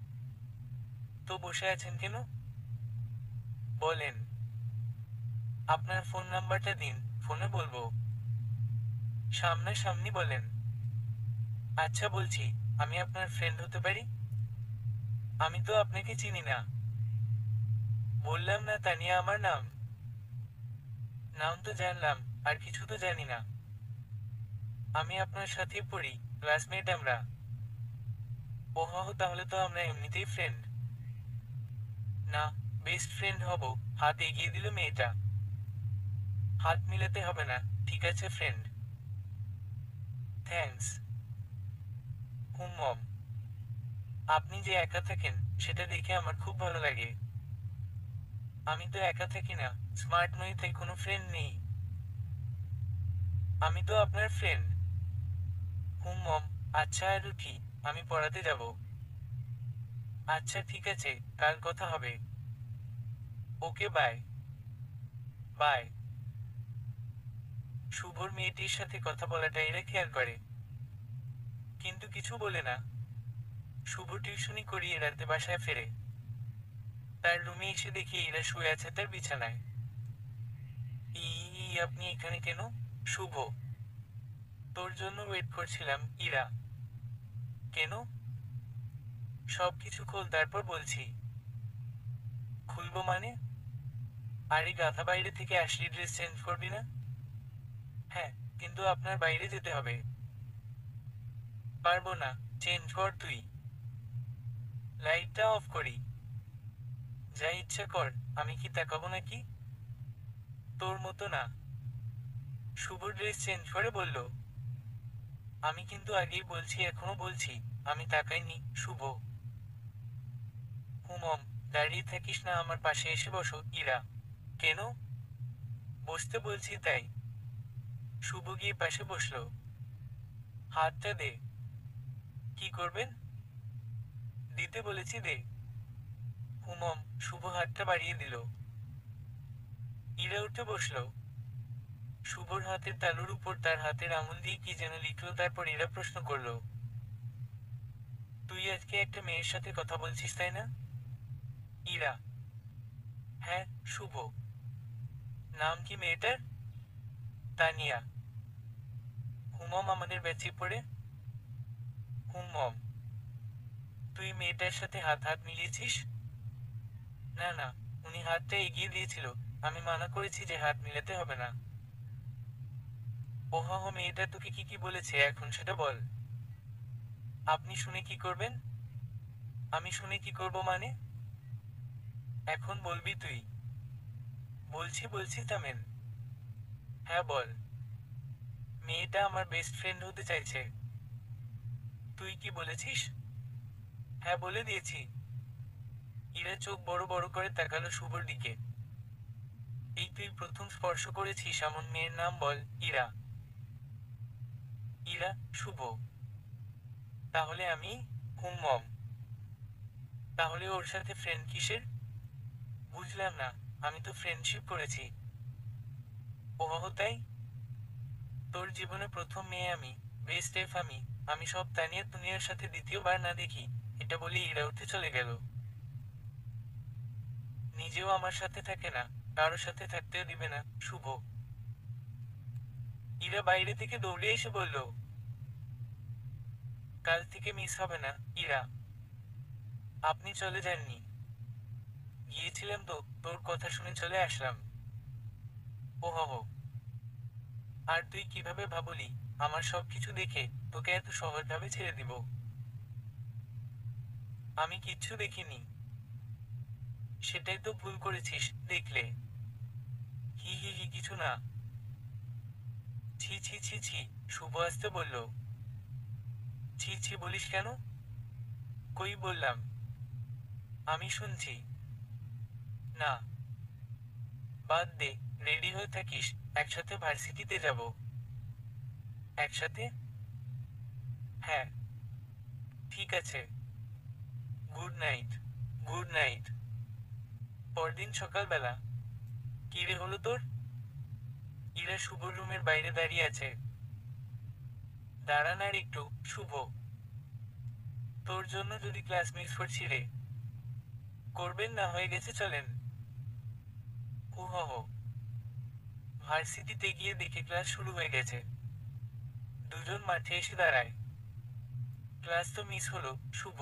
তো বসে আছেন কেন? বলেন। আপনার ফোন নাম্বারটা দিন, ফোনে বলবো। সামনাসামনি বলেন। আচ্ছা বলছি, আমি আপনার ফ্রেন্ড হতে পারি? আমি তো আপনাকে চিনি না। বললাম না তানিয়া আমার নাম। নাম তো জানলাম, আর কিছু তো জানি না। আমি আপনার সাথে পড়ি, ক্লাসমেট আমরা। ওহ, তাহলে তো আমরা এমনিতেই ফ্রেন্ড। না, বেস্ট ফ্রেন্ড হব। হাত এগিয়ে দিল মেয়েটা। হাত মিলাতে হবে না, ঠিক আছে ফ্রেন্ড। থ্যাঙ্কস। হুম। আপনি যে একা থাকেন, সেটা দেখে আমার খুব ভালো লাগে। আমি তো একা থাকি না, স্মার্ট নই তাই কোনো ফ্রেন্ড নেই। আমি তো আপনার ফ্রেন্ড। হুম। আচ্ছা আর উঠি, আমি পড়াতে যাব। আচ্ছা ঠিক আছে, কাল কথা হবে। Okay bye. বাই। শুভর মেয়েটির সাথে কথা বলাটা এরা খেয়াল করে, কিন্তু কিছু বলে না। শুভ টিউশনি করিয়ে রাতে বাসায় ফেরে। তার রুমে এসে দেখি এরা শুয়ে আছে তার বিছানায়। আপনি এখানে কেন? শুভ। তোর জন্য ওয়েট করছিলাম, ইরা। কেন? সবকিছু খোল তারপর বলছি। খুলবো মানে? আরে গাধা, বাইরে থেকে আসলি ড্রেস চেঞ্জ করবি না? হ্যাঁ, কিন্তু আপনার বাইরে যেতে হবে। পারবো না। চেঞ্জ কর তুই। লাইটটা অফ করি। যা ইচ্ছা কর, আমি কি তাকাবো নাকি? তোর মতো না। শুভ ড্রেস চেঞ্জ করে বলল, আমি কিন্তু আগেই বলছি এখনো বলছি, আমি তাকাইনি, শুভ। হুমম। দাঁড়িয়ে থাকিস না, আমার পাশে এসে বসো, ইরা। কেন? বসতে বলছি তাই। শুভ গিয়ে পাশে বসলো। হাতটা দে। কি করবেন? দিতে বলেছি দে। হুমম। শুভ হাতটা বাড়িয়ে দিল। ইরা উঠে বসলো। শুভর হাতের তালুর উপর তার হাতের আঙুল দিয়ে কি যেন লিখলো, তারপর ইরা প্রশ্ন করলো, তুই আজকে একটা মেয়ের সাথে কথা বলছিস তাই না? ইরা: হ্যাঁ। শুভ: নাম কি মেয়েটার? তানিয়া: হুমম আমাদের ব্যাচে পড়ে। হুমম: তুই মেয়েটার সাথে হাত হাত মিলিয়েছিস? না না, উনি হাতটা এগিয়ে দিয়েছিল, আমি মানা করেছি যে হাত মিলাতে হবে না। ওহ, মেয়েটা তোকে কি কি বলেছে এখন সেটা বল। আপনি শুনে কি করবেন? আমি শুনে কি করব মানে? এখন বলবি তুই? বলছি বলছি, থামেন। হ্যাঁ বল। মেয়েটা আমার বেস্ট ফ্রেন্ড হতে চাইছে। তুই কি বলেছিস? হ্যাঁ বলে দিয়েছি। ইরা চোখ বড় বড় করে তাকালো শুভর দিকে। এই তুই প্রথম স্পর্শ করেছিস এমন মেয়ের নাম বল। ইরা: ইরা: শুভ: তাহলে আমি? হুমম: তাহলে ওর সাথে ফ্রেন্ড কিসের? বুঝলাম না, আমি তো ফ্রেন্ডশিপ করেছি। ওহ তাই? তোর জীবনে প্রথম মেয়ে আমি, বেস্ট এফ আমি। আমি সব তানিয়া দুনিয়ার সাথে দ্বিতীয়বার না দেখি, এটা বলে ইরা উঠে চলে গেল। নিজেও আমার সাথে থাকে না, কারোর সাথে থাকতেও দিবে না। শুভ: ইরা বাইরে থেকে দৌড়ে এসে বলল, কাল থেকে মিস হবে না। ইরা: আপনি চলে যাননি? গিয়েছিলাম তো, তোর কথা শুনে চলে আসলাম। ওহ, আর তুই কিভাবে ভাবলি আমার সবকিছু দেখে তোকে এত সহজভাবে ছেড়ে দিব? আমি কিচ্ছু দেখিনি। সেটাই তো ভুল করেছিস, দেখলে। হি হি হি, কিছু না। ছি ছি ছি ছি। শুভ আসতে বলল। ছি ছি বলিস কেন? কই বললাম? আমি শুনছি। না। বাদ দে, রেডি হয়ে থাকিস, একসাথে ভার্সিটিতে যাব। একসাথে? হ্যাঁ। ঠিক আছে। Good night. Good night. পরদিন সকালবেলা। কি রে হলো তোর? ইরা শুভর রুমের বাইরে দাঁড়িয়ে আছে। দাঁড়ান আর একটু। শুভ: তোর জন্য যদি ক্লাস মিস করছি রে। করবেন না, হয়ে গেছে, চলেন। হুহ। ভার্সিটিতে গিয়ে দেখে ক্লাস শুরু হয়ে গেছে। দুজন মাঠে এসে দাঁড়ায়। ক্লাস তো মিস হলো। শুভ: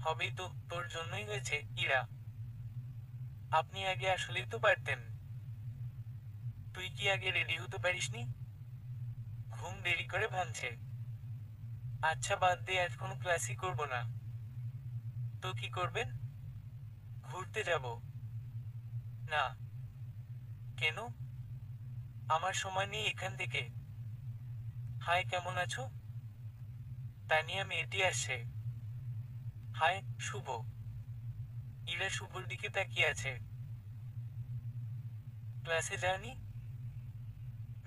হবেই তো, তোর জন্যই হয়েছে। ইরা: আপনি আগে আসলেই তো পারতেন। তুই কি আগে রেডি হতে পারিসনি? ঘুম দেরি করে ভাঙছে। আচ্ছা বাদ দে, আজ কোনো ক্লাসই করব না। তো কি করবেন? ঘুরতে যাব। না। কেন? আমার সময় নেই এখান থেকে। হাই, কেমন আছো? তানিয়া মেয়েটি আসছে। হাই। শুভ: ইরা শুভর দিকে তাকিয়ে আছে। ক্লাসে যাওনি?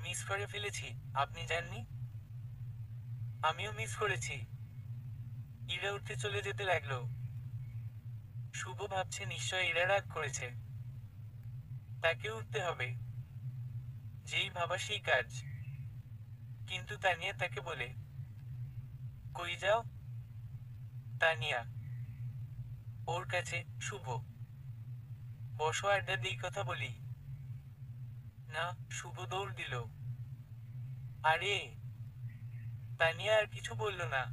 মিস করে ফেলেছি। আপনি যাননি? আমিও মিস করেছি। ইরা উঠতে চলে যেতে লাগলো। শুভ ভাবছে নিশ্চয় ইরা রাগ করেছে, তাকে উঠতে হবে। যেই ভাবা সেই কাজ। কিন্তু তানিয়া তাকে বলে, কই যাও? তানিয়া: ওর কাছে। শুভ: বসো, আড্ডা দিই, কথা বলি। না। শুভ দৌড় দিল। আরে! তানিয়া আর কিছু বলল না।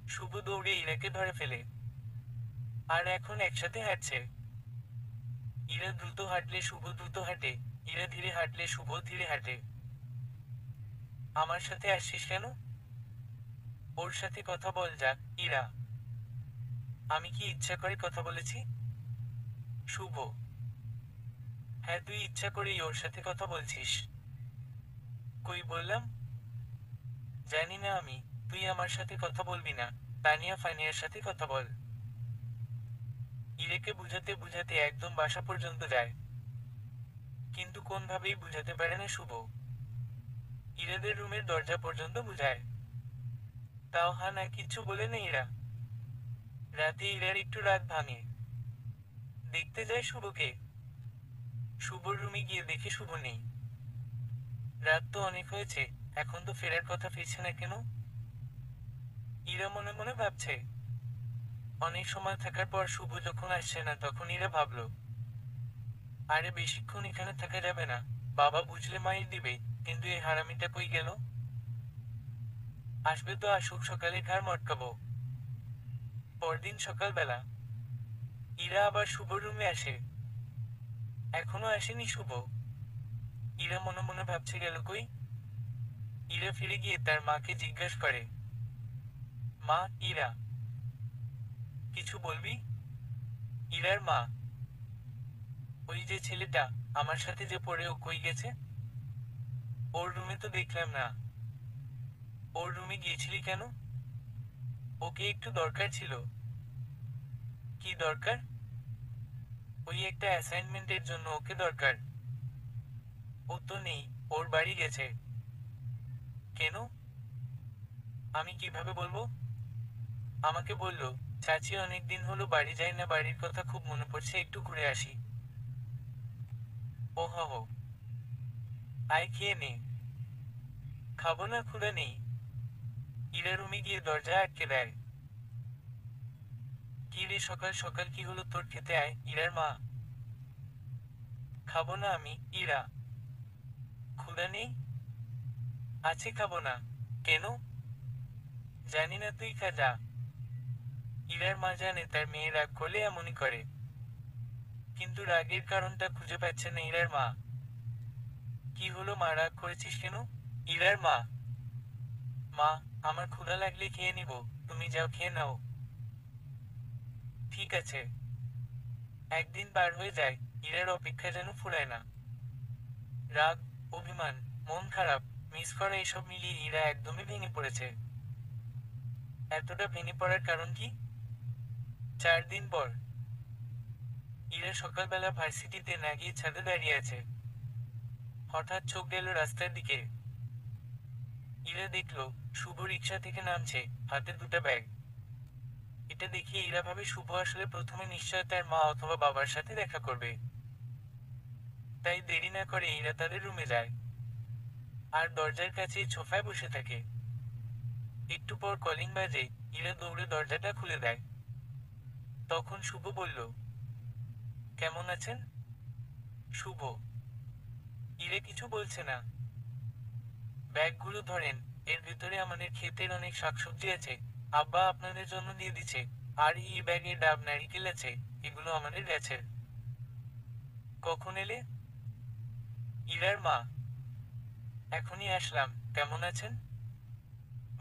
শুভ দৌড়ে ইরাকে ধরে ফেলে। আর এখন একসাথে হাঁটছে। ইরা দ্রুত হাঁটলে শুভ দ্রুত হাঁটে, ইরা ধীরে হাঁটলে শুভ ধীরে হাঁটে। আমার সাথে আসছিস কেন? ওর সাথে কথা বল যাক। ইরা: আমি কি ইচ্ছা করে কথা বলেছি? শুভ: হ্যাঁ, তুই ইচ্ছা করেই ওর সাথে কথা বলছিস। কই বললাম? জানি না আমি। তুই আমার সাথে কথা বলবি না, তানিয়া ফানিয়ার সাথে কথা বল। ইরেকে বুঝাতে বুঝাতে একদম বাসা পর্যন্ত যায়। কিন্তু কোনভাবেই বুঝাতে পারে না শুভ। ইরাদের রুমের দরজা পর্যন্ত বুঝায়, তাও হা না, কিচ্ছু বলে না ইরা। রাতে ইরার একটু রাত ভাঙে। দেখতে যায় শুভকে। শুভর রুমে গিয়ে দেখে শুভ নেই। রাত তো অনেক হয়েছে, এখন তো ফেরার কথা ফিরছে না কেন? ইরা মনে মনে ভাবছে। অনেক সময় থাকার পর শুভ যখন আসছে না তখন ইরা ভাবলো, আরে বেশিক্ষণ এখানে থাকা যাবে না, বাবা বুঝলে মাইর দিবে। কিন্তু এই হারামিটা কই গেল? আসবে তো আসুক, সকালে ঘাড় মটকাবো। পরদিন সকালবেলা ইরা আবার শুভর রুমে আসে। এখনো আসেনি শুভ। ইরা মনে মনে ভাবছে গেল কই। ইরা ফিরে গিয়ে তার মাকে জিজ্ঞাসা করে, মা, ইরা কিছু বলবি? ইরার মা, ওই যে ছেলেটা আমার সাথে যে পড়ে ও কই গেছে? ওর রুমে তো দেখলাম না। ওর রুমে গিয়েছিলি কেন? ওকে একটু দরকার ছিল। কি দরকার? ওই একটা অ্যাসাইনমেন্টের জন্য ওকে দরকার। ও তো নেই, ওর বাড়ি গেছে। কেন? আমি কিভাবে বলবো? আমাকে বলল, চাচি অনেকদিন হলো বাড়ি যায় না, বাড়ির কথা খুব মনে পড়ছে, একটু ঘুরে আসি। ও হো, আয় খেয়ে নে। খাবো না, ক্ষুধা নেই। ইরা রুমে গিয়ে দরজা আটকে দেয়। কি রে, সকাল সকাল কি হলো তোর? খেতে আয়। ইরার মা, খাবো না আমি। ইরা, ক্ষুধা নেই? আছে, খাবো না। কেন? জানি না, তুই খা যা। ইরার মা জানে তার মেয়ে রাগ করলে এমনই করে, কিন্তু রাগের কারণটা খুঁজে পাচ্ছে না ইরার মা। কি হলো মা, রাগ করেছিস কেন? ইরার মা, মা, আমার ক্ষুধা লাগলে খেয়ে নিব, তুমি যাও খেয়ে নাও। ঠিক আছে। একদিন পার হয়ে যায়, ইরার অপেক্ষা যেন ফুরায় না। রাগ, অভিমান, মন খারাপ, মিস করা এসব মিলিয়ে ইরা একদমই ভেঙে পড়েছে। এতটা ভেঙে পড়ার কারণ কি? 4 দিন পর ইরা সকালবেলা ভার্সিটিতে না গিয়ে ছাদে দাঁড়িয়ে আছে। হঠাৎ চোখ গেল রাস্তার দিকে। ইরা দেখলো শুভ রিক্সা থেকে নামছে, হাতে দুটো ব্যাগ। এটা দেখে ইরা ভাবে শুভ আসলে প্রথমে নিশ্চয় তার মা অথবা বাবার সাথে দেখা করবে। তাই দেরি না করে ইরা তাদের রুমে যায় আর দরজার কাছেই সোফায় বসে থাকে। একটু পর কলিং বাজে, ইরা দৌড়ে দরজাটা খুলে দেয়। তখন শুভ বলল, কেমন আছেন? শুভ, ইরা কিছু বলছে না। ব্যাগগুলো ধরেন, এর ভেতরে আমাদের ক্ষেতের অনেক শাকসবজি আছে, আব্বা আপনাদের জন্য দিয়ে দিচ্ছে। আর এই ব্যাগে ডাব নারিকেল আছে, এগুলো আমাদের গাছের। কখন এলে? ইরার মা, এখনই আসলাম। কেমন আছেন?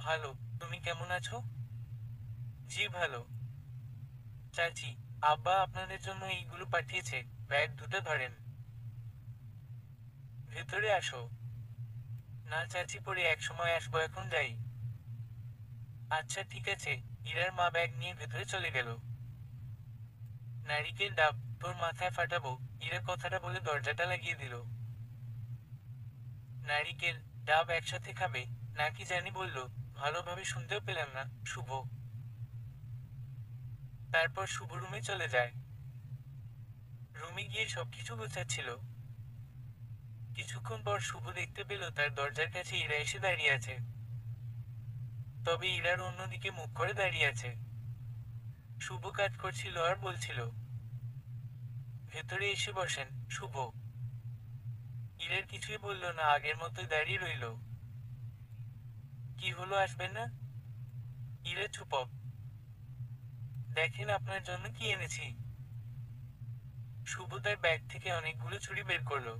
ভালো। তুমি কেমন আছো? জি ভালো। চাচি, আব্বা আপনাদের জন্য এইগুলো পাঠিয়েছে। ব্যাগ দুটো ধরেন। ভেতরে আসো। না চাচি, পরে এক সময় আসবো, এখন যাই। আচ্ছা ঠিক আছে। ইরার মা ব্যাগ নিয়ে ভেতরে চলে গেল। নারিকেল ডাব তোর মাথায় ফাটাবো, ইরা কথাটা বলে দরজাটা লাগিয়ে দিল। নারিকেল, ডাব একসাথে খাবে নাকি জানি বলল, ভালোভাবে শুনতেও পেলাম না। শুভ তারপর শুভ রুমে চলে যায়। রুমে গিয়ে সবকিছু গোছাচ্ছিল। কিছুক্ষণ পর শুভ দেখতে পেল তার দরজার কাছে ইরা এসে দাঁড়িয়ে আছে। তবে ইরার অন্যদিকে মুখ করে দাঁড়িয়ে আছে। শুভ কাজ করছিল আর বলছিল, ভেতরে এসে বসেন। শুভ ইরার কিছুই বলল না, আগের মতোই দাঁড়িয়ে রইল। কি হলো, আসবেন না? ইরা চুপ। দেখেন আপনার জন্য কি এনেছি। শুভ তার ব্যাগ থেকে অনেকগুলো ছুরি বের করলো।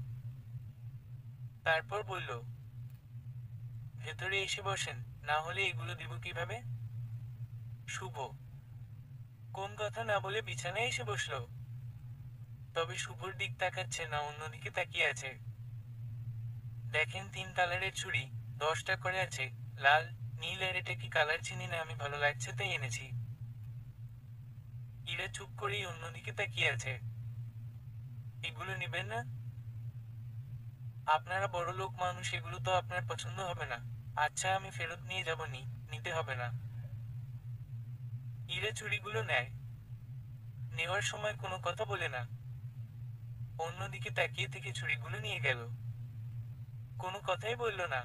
তারপর বলল, ভেতরে এসে বসেন, না হলে এগুলো দিব কিভাবে? শুভ কোন কথা না বলে বিছানায় এসে বসলো। তবে শুভর দিক তাকাচ্ছে না, অন্যদিকে তাকিয়ে আছে। দেখেন 3 কালারের ছুরি, 10টা করে আছে, লাল, নীল, আর এটা কি কালার চিনি না, আমি ভালো লাগছে তাই এনেছি। ইরা চুপ করেই অন্যদিকে তাকিয়ে আছে। এগুলো নিবেন না? আপনারা বড় লোক মানুষ, এগুলো তো আপনার পছন্দ হবে না। আচ্ছা আমি ফেরত নিয়ে যাব নি, নিতে হবে না। ইরা চুড়িগুলো নেয়। নেওয়ার সময় কোনো কথা বলে না। অন্যদিকে তাকিয়ে থেকে ছুরিগুলো নিয়ে গেল। কোনো কথাই বলল না।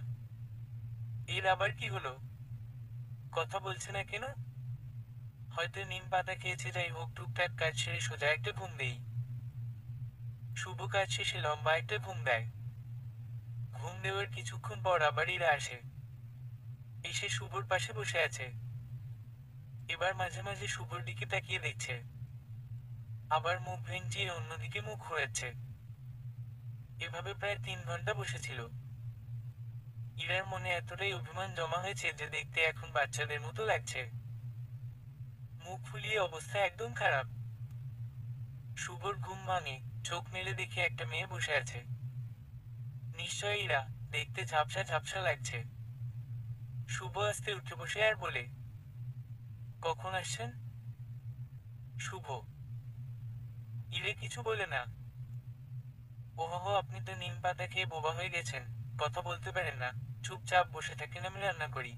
এর আবার কি হলো? কথা বলছে না কেন? হয়তো নিম পাতা খেয়েছে, যাই হোক টুকটাক কাজ সেরে সোজা একটা ঘুম দেই। শুভ কাজ শেষে লম্বা একটা ঘুম দেয়। ঘুম দেওয়ার কিছুক্ষণ পর আবার ইরা আসে। এসে শুভর পাশে বসে আছে। এবার মাঝে মাঝে শুভর দিকে তাকিয়ে দেখছে, আবার মুখ ভেঙচিয়ে অন্যদিকে মুখ ঘোরাচ্ছে। এভাবে প্রায় 3 ঘন্টা বসেছিল। ইরার মনে এতটাই অভিমান জমা হয়েছে যে দেখতে এখন বাচ্চাদের মতো লাগছে। মুখ ফুলিয়ে অবস্থা একদম খারাপ। শুভর ঘুম ভাঙে, চোখ মেলে দেখে একটা মেয়ে বসে আছে। নিশ্চয়ই ইরা, দেখতে ঝাপসা ঝাপসা লাগছে। শুভ আস্তে উঠে বসে আর বলে, কখন আসছেন? শুভ। ইরে কিছু বলে না। ওহো, আপনি তো নিম পাতা খেয়ে বোবা হয়ে গেছেন, কথা বলতে পারেন না, চুপচাপ বসে থাকেন, আমি রান্না করি।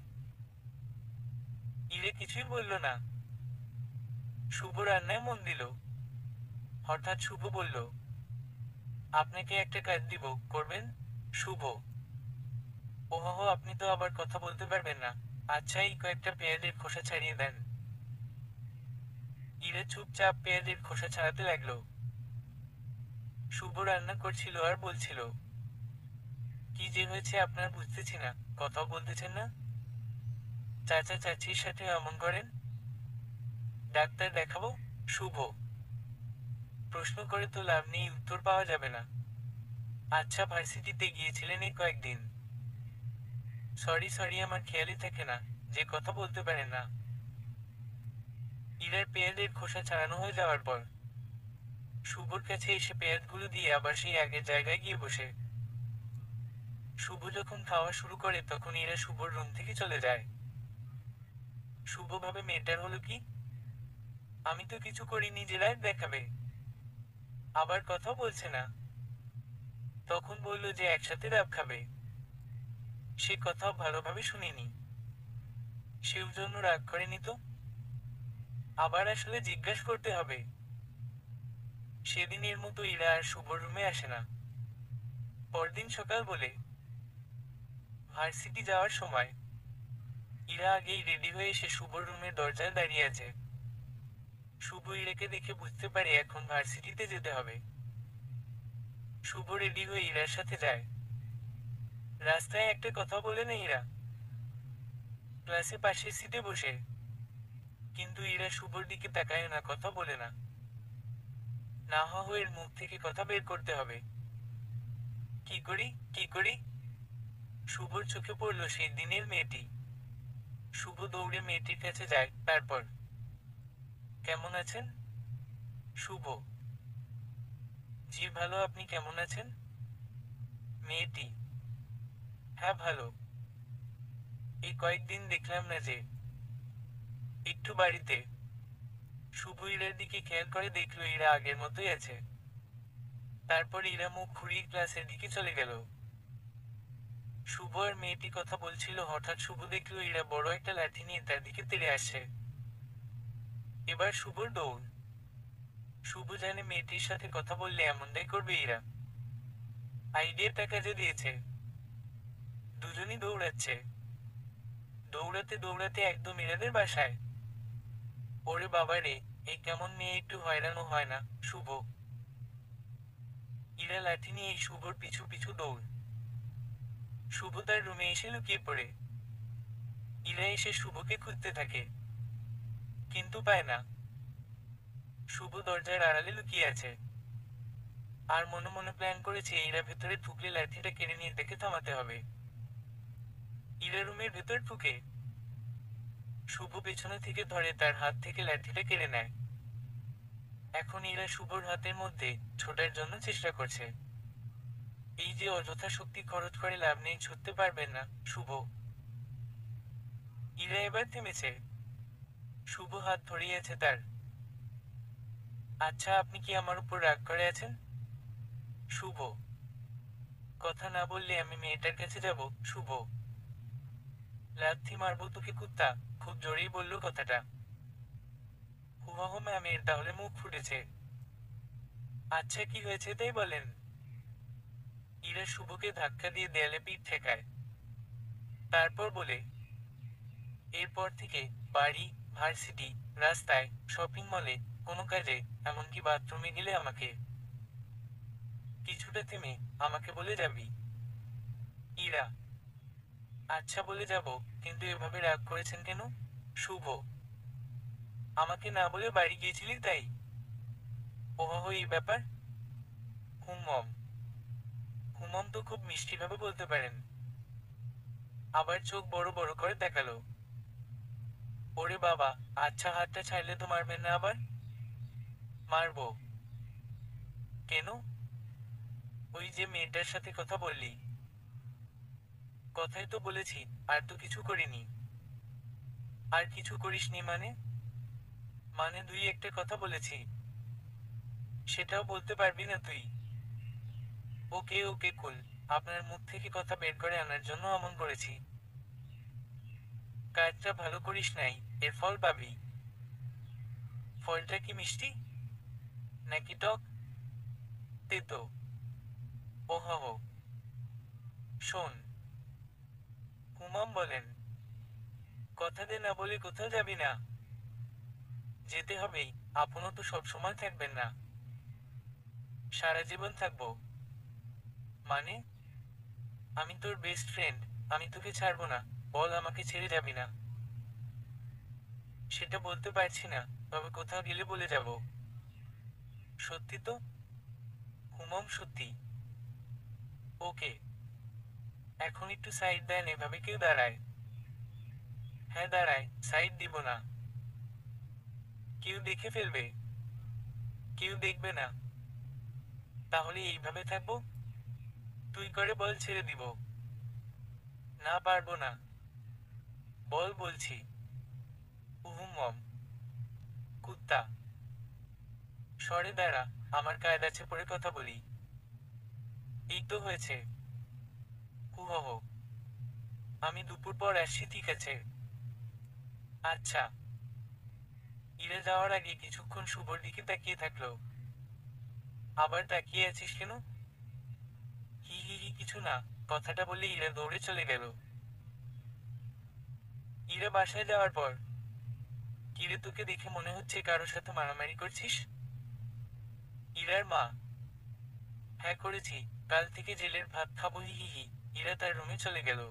ইরে কিছুই বলল না। শুভ রান্নায় মন দিল। হঠাৎ শুভ বলল, আপনাকে একটা কাজ দিব, করবেন? শুভ, ওহো, আপনি তো আবার কথা বলতে পারবেন না। আচ্ছা, এই কয়েকটা পেঁয়াজের খোসা ছাড়িয়ে দেন। ইরে চুপচাপ পেঁয়াজের খোসা ছাড়াতে লাগলো। শুভ রান্না করছিল আর বলছিল, কি যে হয়েছে আপনার বুঝতেছি না, কথাও বলতেছেন না। চাচা চাচির সাথে এমন করেন? ডাক্তার দেখাবো? শুভ, প্রশ্ন করে তো লাভ নেই, উত্তর পাওয়া যাবে না। আচ্ছা, ভার্সিটিতে গিয়েছিলেন এই কয়েকদিন? সরি সরি, আমার খেয়ালই থাকে না যে কথা বলতে পারেন না। ইরার পেঁয়াজের খোসা ছাড়ানো হয়ে যাওয়ার পর শুভর কাছে এসে পেঁয়াজগুলো দিয়ে আবার সেই আগের জায়গায় গিয়ে বসে। শুভ যখন খাওয়া শুরু করে তখন ইরা শুভর রুম থেকে চলে যায়। শুভ ভাবে, মেয়েটার হলো কি? আমি তো কিছু করিনি যে রাগ দেখাবে। আবার কথা বলছে না। তখন বলল যে একসাথে রাব খাবে। সে কথাও ভালোভাবে শুনিনি। সেও জন্য রাগ করেনি তো। আবার আসলে জিজ্ঞাসা করতে হবে। সেদিনের মতো ইরা আর শুভর রুমে আসে না। পরদিন সকাল বলে ভার্সিটি যাওয়ার সময় ইরা আগেই রেডি হয়ে এসে শুভর রুমের দরজায় দাঁড়িয়ে আছে। শুভ ইরাকে দেখে বুঝতে পারে এখন ভার্সিটিতে যেতে হবে। শুভ রেডি হয়ে ইরার সাথে যায়। রাস্তায় একটা কথা বলে না ইরা, ক্লাসে পাশের সিটে বসে। কিন্তু ইরা শুভর দিকে তাকায় না, কথা বলে না। না এর মুখ থেকে কথা বের করতে হবে। কি করি কি করি? শুভর চোখে পড়ল সেই দিনের মেয়েটি। শুভ দৌড়ে মেয়েটির কাছে যায়, তারপর, কেমন আছেন? শুভ, জি ভালো, আপনি কেমন আছেন? মেয়েটি, হ্যাঁ ভালো। এই কয়েকদিন দেখলাম না যে। একটু বাড়িতে। শুভ ইরার দিকে খেয়াল করে দেখলো ইরা আগের মতোই আছে। তারপর ইরা মুখ ঘুরিয়ে ক্লাসের দিকে চলে গেল। শুভ আর মেয়েটি কথা বলছিল, হঠাৎ শুভ দেখলো ইরা বড় একটা লাঠি নিয়ে তার দিকে তেড়ে আসছে। এবার শুভর দৌড়। শুভ জানে মেয়েটির সাথে কথা বললে এমনটাই করবে ইরা। আইডিয়াটা কাজে দিয়েছে। দুজনই দৌড়াচ্ছে। দৌড়াতে দৌড়াতে একদম ইরাদের বাসায়। ওরে বাবা রে, এই কেমন মেয়ে, একটু হয়রানও হয় না। শুভ, ইরা লাঠি নিয়ে শুভর পিছু পিছু দৌড়। শুভ তার রুমে এসে লুকিয়ে পড়ে। ইরা এসে শুভকে খুঁজতে থাকে, কিন্তু পায় না। শুভ দরজার আড়ালে লুকিয়ে আছে। আর মনে মনে প্ল্যান করেছে ইরা ভেতরে ঢুকলে লাঠিটা কেড়ে নিয়ে তাকে থামাতে হবে। ইরা রুমের ভেতর ঢুকে শুভ পেছনে থেকে ধরে তার হাত থেকে লাঠিটা কেড়ে নেয়। এখন ইরা শুভর হাতের মধ্যে ছোটার জন্য চেষ্টা করছে। এই যে অযথা শক্তি খরচ করে লাভ নেই, ছুটতে পারবেন না শুভ। ইরা এবার থেমেছে। শুভ হাত ধরিয়েছে তার। আচ্ছা, আপনি কি আমার উপর রাগ করে আছেন? শুভ, কথা না বললে আমি মেয়েটার কাছে যাব। শুভ, লাথি মারবো তোকে কুত্তা। খুব জোরেই বলল কথাটা। হুহ ম্যামের তাহলে মুখ ফুটেছে। আচ্ছা, কি হয়েছে তাই বলেন। ইরা শুভকে ধাক্কা দিয়ে দেয়ালে পিঠ ঠেকায়। তারপর বলে, এরপর থেকে বাড়ি, ভার্সিটি, রাস্তায়, শপিং মলে, কোনো কাজে, এমনকি বাথরুমে গেলে আমাকে কিছুটা থেমে আমাকে বলে যাবি। ইরা, আচ্ছা বলে যাব, কিন্তু এভাবে রাগ করেছেন কেন? শুভ, আমাকে না বলে বাড়ি গিয়েছিলি তাই? ওহ, এই ব্যাপার। হুমম। হুমম তো খুব মিষ্টিভাবে বলতে পারেন। আবার চোখ বড় বড় করে দেখালো। ওরে বাবা, আচ্ছা, হাতটা ছাড়লে তো মারবেন না আবার? মারবো। কেন? ওই যে মেয়েটার সাথে কথা বললি। কথাই তো বলেছি, আর তো কিছু করিনি। আর কিছু করিসনি মানে? মানে দুই একটা কথা বলেছি। সেটাও বলতে পারবি না তুই? ওকে ওকে, কুল। আপনার মুখ থেকে কথা বের করে আনার জন্য অমন করেছি। কাজটা ভালো করিস নাই, এর ফল পাবি। ফলটা কি মিষ্টি? নাকি টক? তেতো? ওহ। শোন। হুমাম বলেন, কথা দে, না বলে কোথাও যাবি না। যেতে হবেই। আপনও তো সব সময় থাকবেন না। সারা জীবন থাকবো। মানে? আমি তোর বেস্ট ফ্রেন্ড। আমি তোকে ছাড়বো না। বল, আমাকে ছেড়ে যাবি না? সেটা বলতে পারছি না, তবে কোথাও গেলে বলে যাব। সত্যি তো? হুমম সত্যি। ওকে। এখন একটু সাইড দেন, এভাবে কেউ দাঁড়ায়? হ্যাঁ দাঁড়ায়, সাইড দিব না। কেউ দেখে ফেলবে। কেউ দেখবে না। তাহলে এইভাবে থাকবো? তুই করে বল, ছেড়ে দিব। না, পারবো না। বল বলছি। উহুম। কুত্তা। সরে দাঁড়া। আমার কায়দাছে পড়ে কথা বলি। এই তো হয়েছে। হুহহ। আমি দুপুর পর আসছি, ঠিক আছে? আচ্ছা। ইরে যাওয়ার আগে কিছুক্ষণ শুভর দিকে তাকিয়ে থাকলো। আবার তাকিয়ে আছিস কেন? হি হি হি, কিছু না। কথাটা বলে ইরা দৌড়ে চলে গেল। ইরা বাসায় যাওয়ার পর, কিরে তোকে দেখে মনে হচ্ছে কারোর সাথে মারামারি করছিস? ইরার মা, হ্যাঁ করেছি। কাল থেকে জেলের ভাত খাবো, হি হি হি। ইরা তার রুমে চলে গেল।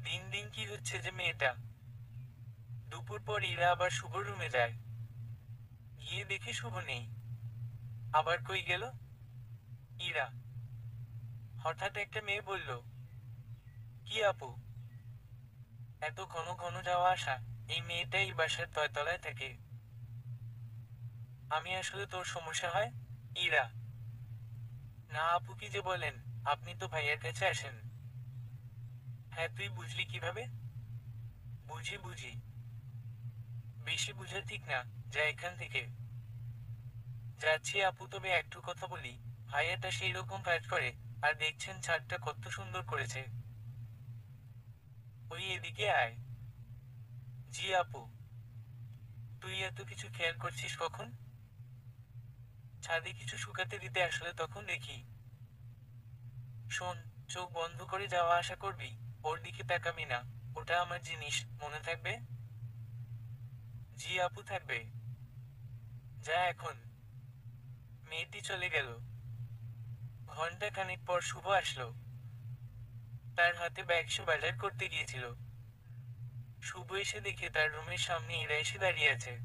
দিন দিন কি হচ্ছে যে মেয়েটা। দুপুর পর ইরা আবার শুভর রুমে যায়। গিয়ে দেখে শুভ নেই। আবার কই গেল? ইরা। হঠাৎ একটা মেয়ে বলল, কি আপু, এত ঘন ঘন যাওয়া আসা? এই মেয়েটা এই বাসার তলায় থাকে। আমি আসলে তোর সমস্যা হয়? ইরা, না আপু, কি যে বলেন। আপনি তো ভাইয়ের কাছে আসেন। হ্যাঁ, তুই বুঝলি কিভাবে? বুঝি বুঝি। বেশি বুঝা ঠিক না। যা এখান থেকে। যাচ্ছি আপু, তবে একটু কথা বলি। ভাইয়াটা সেই রকম কাজ করে। আর দেখছেন ছাদটা কত সুন্দর করেছে। ওই এদিকে আয়। জি আপু। তুই এত কিছু খেয়াল করছিস কখন? ছাদে কিছু শুকাতে দিতে আসলে তখন দেখি। শোন, চোখ বন্ধ করে যাওয়া আসা করবি। ওর দিকে তাকাবি না। ওটা আমার জিনিস, মনে থাকবে? জি আপু, থাকবে। যা এখন। মেয়েটি চলে গেল। ঘন্টা খানিক পর শুভ আসলো। তার হাতে ব্যাগ, সে বাজার করতে গিয়েছিল। শুভ এসে দেখে তার রুমের সামনে ইরা এসে দাঁড়িয়ে আছে।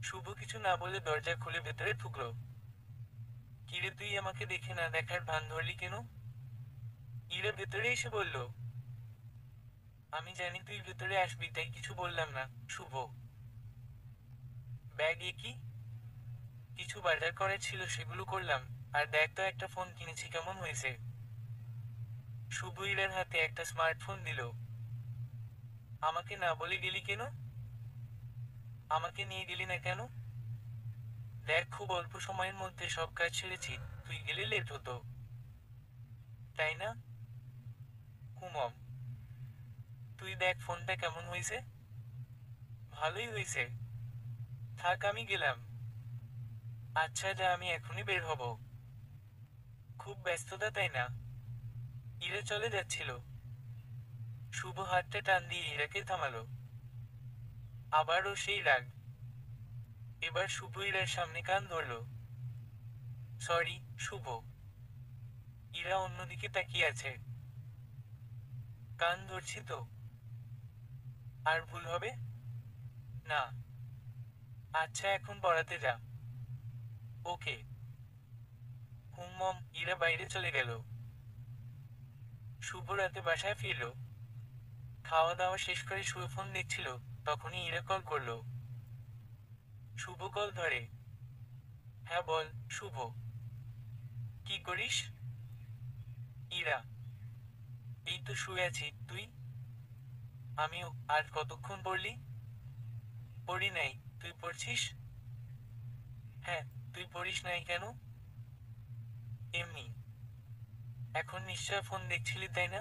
শুভ কিছু না বলে দরজা খুলে ভেতরে ঢুকলো। কিরে, তুই আমাকে দেখে না দেখার ভান ধরলি কেন? ইরা ভেতরে এসে বলল, আমি জানি তুই ভেতরে আসবি, তাই কিছু বললাম না। শুভ, ব্যাগে কি? কিছু বাজার করার ছিল, সেগুলো করলাম। আর দেখ তো, একটা ফোন কিনেছি, কেমন হয়েছে? শুভ ইরার হাতে একটা স্মার্টফোন দিল। আমাকে না বলে গেলি কেন? আমাকে নিয়ে গেলি না কেন? দেখ, খুব অল্প সময়ের মধ্যে সব কাজ ছেড়েছি। তুই গেলে লেট হতো। তাই না? হুমম। তুই দেখ ফোনটা কেমন হয়েছে। ভালোই হয়েছে। থাক, আমি গেলাম। আচ্ছা যা, আমি এখনই বের হব। খুব ব্যস্ততা তাই না? ইরা চলে যাচ্ছিল। শুভ হাতটা টান দিয়ে ইরাকে থামালো। আবারও সেই রাগ। এবার শুভ ইরার সামনে কান ধরল। সরি, শুভ। ইরা অন্যদিকে তাকিয়ে আছে। কান ধরছি তো। আর ভুল হবে? না। আচ্ছা এখন পড়াতে যা। ওকে। হুম। ইরা বাইরে চলে গেল। শুভ রাতে বাসায় ফিরল। খাওয়া দাওয়া শেষ করে শুয়ে ফোন দেখছিল, তখনই ইরা কল করলো। শুভ কল ধরে। হ্যাঁ বল, শুভ। কি করিস? ইরা। এই তো শুয়ে আছি, তুই? আমিও। আর কতক্ষণ পড়লি? পড়ি নাই। তুই পড়ছিস? হ্যাঁ। তুই পড়িস নাই কেন? এমনি। এখন নিশ্চয় ফোন দেখছিলি তাই না?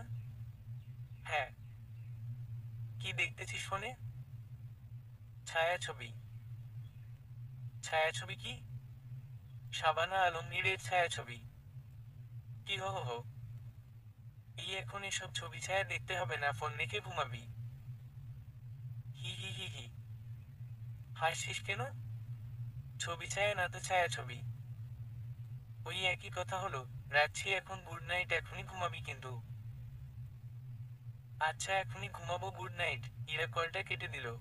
হ্যাঁ। কি দেখতেছিস ফোনে? ছায়াছবি। ছায়াছবি কি? শাবানা আলমগীরের ছায়াছবি। কি হো হো হো? এই এখন এসব ছবি ছায়া দেখতে হবে না, ফোন রেখে ঘুমাবি। হি হি হি হি। হাসছিস কেন? ছবি ছায়া না তো ছায়াছবি। ওই একই কথা হলো। রাখছি এখন, গুড নাইট, এখনই ঘুমাবি কিন্তু। আচ্ছা এখনই ঘুমাবো, গুড নাইট। ইরা কলটা কেটে দিল।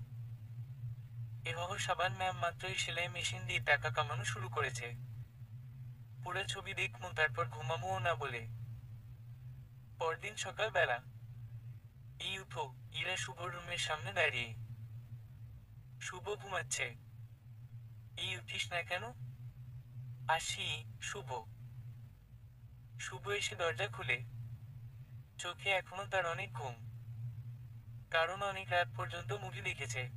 এহহ, সাবান ম্যাম মাত্রই সেলাই মেশিন দিয়ে টাকা কামানো শুরু করেছে। পুরো ছবি দেখমু তারপর ঘুমামুও না বলে। পরদিন সকালবেলা। এই উঠো। ইরা শুভ রুমের সামনে দাঁড়িয়ে। শুভ ঘুমাচ্ছে। এই উঠিস না কেন? আসি। শুভ। শুভ এসে দরজা খুলে। চোখে এখনো তার অনেক ঘুম। কারণ অনেক রাত পর্যন্ত মুভি দেখেছে।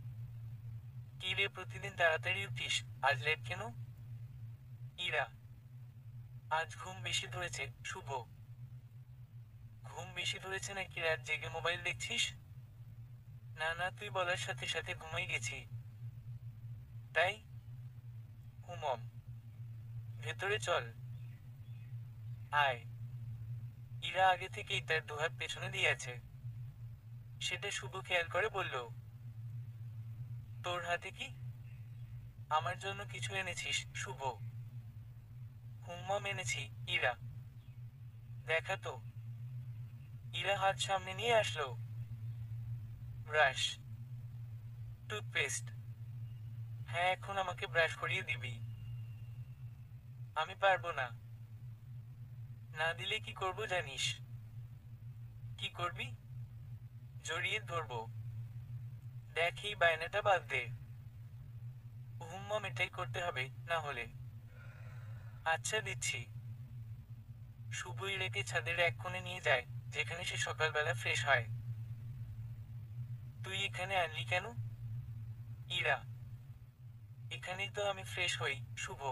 কি রে, প্রতিদিন তাড়াতাড়ি উঠিস, আজ লেট কেন? ইরা। আজ ঘুম বেশি ধরেছে, শুভ। ঘুম বেশি ধরেছে নাকি রাত জেগে মোবাইল দেখছিস? না না, তুই বলার সাথে সাথে ঘুমাই গেছি। তাই? হুমম। ভেতরে চল। আয়। ইরা আগে থেকেই তার দুহাত পেছনে দিয়ে আছে। সেটা শুভ খেয়াল করে বলল। তোর হাতে কি? আমার জন্য কিছু এনেছিস, শুভ? হুমম এনেছি। ইরা। দেখা তো। ইরা হাত সামনে নিয়ে আসলো। ব্রাশ। টুথপেস্ট। হ্যাঁ এখন আমাকে ব্রাশ করিয়ে দিবি। আমি পারবো না। না দিলে কি করব জানিস? কি করবি? জড়িয়ে ধরবো। দেখ এই বায়নাটা বাদ দে। হুমম এটাই করতে হবে, না হলে। আচ্ছা দিচ্ছি। শুভ ইরাকে ছাদের এক কোণে নিয়ে যায়, যেখানে সে সকালবেলা ফ্রেশ হয়। তুই এখানে আনলি কেন? ইরা। এখানেই তো আমি ফ্রেশ হই, শুভ।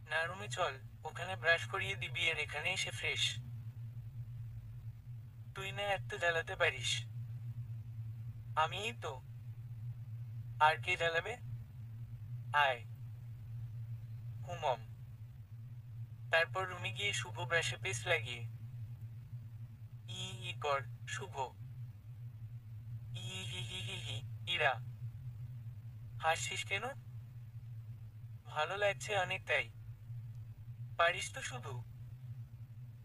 না রুমে চল, ওখানে ব্রাশ করিয়ে দিবি আর এখানে এসে ফ্রেশ। তুই না এত জ্বালাতে পারিস। আমিই তো। আর কে জ্বালাবে? আয়। হুমম। তারপর রুমে গিয়ে শুভ ব্রাশে পেস্ট লাগিয়ে। ই ই কর, শুভ। ই হি হি হি হি। ইরা। হাসছিস কেন? ভালো লাগছে অনেক তাই। পারিস তো শুধু।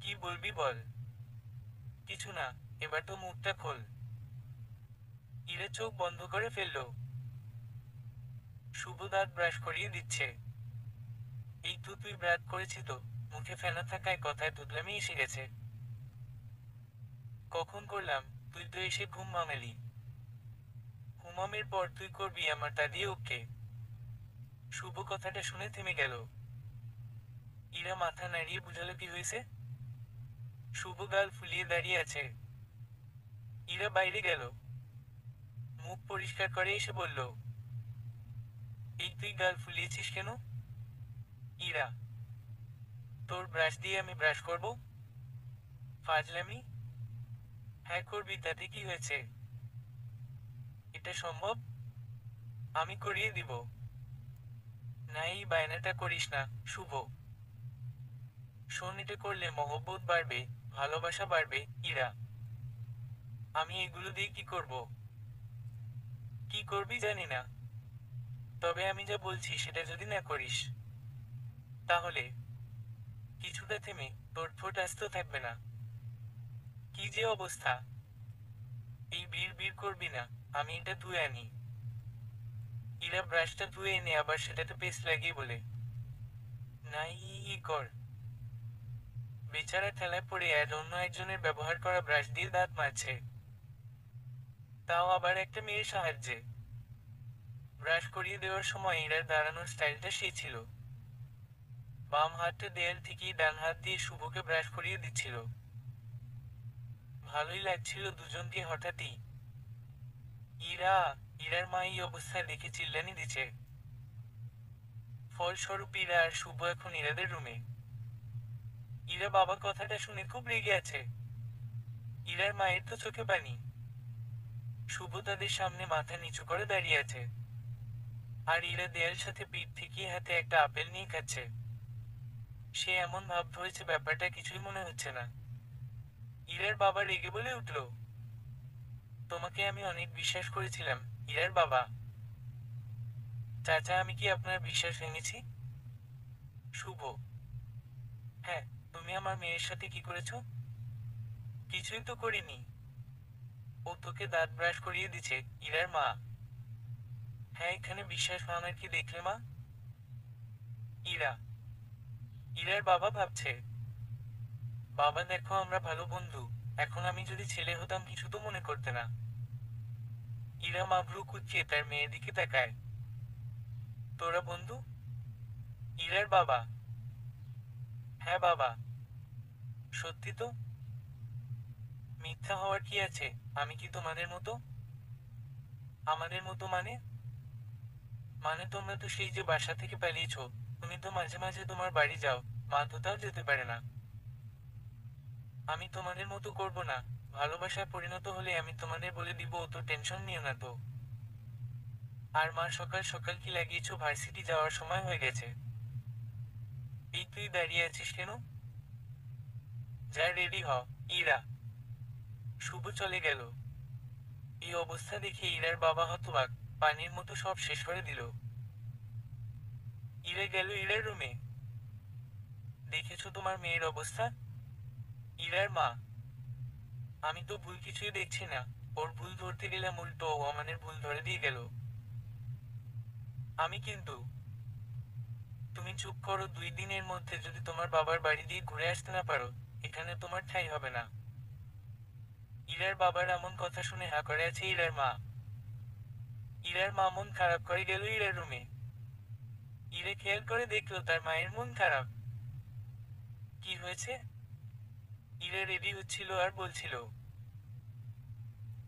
কি বলবি বল। কিছু না। এবার তো মুখটা খোল। ইরা চোখ বন্ধ করে ফেলল। শুভ দাঁত ব্রাশ করিয়ে দিচ্ছে। এই তো তুই ব্রাশ করেছি তো। মুখে ফেনা থাকায় কথায় দুধলামি এসে গেছে। কখন করলাম? তুই তো এসে ঘুম ভাঙালি। হুমামের পর তুই করবি আমার তা দিয়ে ওকে। শুভ কথাটা শুনে থেমে গেল। ইরা মাথা নাড়িয়ে বুঝালো কি হয়েছে। শুভ গাল ফুলিয়ে দাঁড়িয়ে আছে। ইরা বাইরে গেল। মুখ পরিষ্কার করে এসে বলল। এই তুই গাল ফুলিয়েছিস কেন? ইরা। তোর ব্রাশ দিয়ে আমি ব্রাশ করব? ফাজলামি। হ্যাঁ করবি, তাতে কি হয়েছে? এটা সম্ভব? আমি করিয়ে দিব। না, এই বায়নাটা করিস না, শুভ। শোন, এটা করলে মহব্বত বাড়বে, ভালোবাসা বাড়বে, ইরা। আমি এগুলো দিয়ে কি করব? কি করবি জানি না, তবে আমি যা বলছি সেটা যদি না করিস, তাহলে কিছুটা থেমে তোর ঠোঁট আস্ত থাকবে না। কি যে অবস্থা! এই বিড় বিড় করবি না, আমি এটা ধুয়ে আনি। ইরা ব্রাশটা ধুয়ে এনে আবার সেটাতে পেস্ট লাগিয়ে বলে, না, ই কর। বেচারা ঠেলায় পড়ে আর অন্য একজনের ব্যবহার করা ব্রাশ দিয়ে দাঁত মাজছে, তাও আবার একটা মেয়ের সাহায্যে। ব্রাশ করিয়ে দেওয়ার সময় ইরার দাঁড়ানোর স্টাইলটা সেই ছিল। বাম হাতটা দেয়াল থেকেই ডান হাত দিয়ে শুভকে ব্রাশ করিয়ে দিচ্ছিল। ভালোই লাগছিল দুজনকে হঠাৎই। ইরা, ইরার মা এই অবস্থায় দেখে চিল্লানি দিচ্ছে। ফলস্বরূপ ইরা আর শুভ এখন ইরাদের রুমে। ইরা বাবা কথাটা শুনে খুব রেগে আছে। ইরার মায়ের তো চোখে পানি। শুভ তাদের সামনে মাথা নিচু করে দাঁড়িয়ে আছে, আর ইরা দেয়াল সাথে পিঠ ঠেকিয়ে হাতে একটা আপেল নিয়ে খাচ্ছে। সে এমন ভাব ধরেছে ব্যাপারটা কিছুই মনে হচ্ছে না। ইরার বাবা রেগে বলে উঠল, তোমাকে আমি অনেক বিশ্বাস করেছিলাম, ইরার বাবা। চাচা, আমি কি আপনার বিশ্বাস ভেঙেছি? শুভ, হ্যাঁ। তুমি আমার মেয়ের সাথে কি করেছো? কিছুই তো করিনি। ও তোকে দাঁত ব্রাশ করিয়ে দিছে, ইরার মা। হ্যাঁ, এখানে বিশ্বাস ভাঙার কি দেখলে মা? ইরা, ইরার বাবা ভাবছে, বাবা দেখো, আমরা ভালো বন্ধু। এখন আমি যদি ছেলে হতাম কিছু তো মনে করতে না। ইরা মাবরু কুঁচিয়ে তার মেয়ের দিকে তাকায়। তোরা বন্ধু? ইরার বাবা, হ্যাঁ বাবা। সত্যি তো? মিথ্যা হওয়ার কি আছে? আমি কি তোমাদের মতো? আমাদের মতো মানে? মানে তোমরা তো সেই যে বাসা থেকে পালিয়েছো। তুমি তো মাঝে মাঝে তোমার বাড়ি যাও, মা তো তাও যেতে পারে না। আমি তোমাদের মতো করব না। ভালোবাসায় পরিণত হলে আমি তোমাদের বলে দিব, অত টেনশন নিও না তো। আর মা, সকাল সকাল কি লাগিয়েছো? ভার্সিটি যাওয়ার সময় হয়ে গেছে। এই তুই দাঁড়িয়ে আছিস কেন? যা রেডি হ। ইরা। শুভ চলে গেল। এই অবস্থা দেখে ইরার বাবা হতবাক, পানির মতো সব শেষ করে দিল। ইরা গেল ইরার রুমে। দেখেছো তোমার মেয়ের অবস্থা? ইরার মা, আমি তো ভুল কিছুই দেখছি না। ওর ভুল ধরতে গেলাম, উল্টো ও আমাদের ভুল ধরে দিয়ে গেল। আমি কিন্তু। তুমি চুপ করো, 2 দিনের মধ্যে যদি তোমার বাবার বাড়ি দিয়ে ঘুরে আসতে না পারো, এখানে তোমার ঠাঁই হবে না। ইরার বাবার এমন কথা শুনে হা করে আছে ইরার মা। ইরার মা মন খারাপ করে গেল ইরার রুমে। ইরা খেয়াল করে দেখলো তার মায়ের মন খারাপ। কি হয়েছে? ইরা রেডি হচ্ছিল আর বলছিল,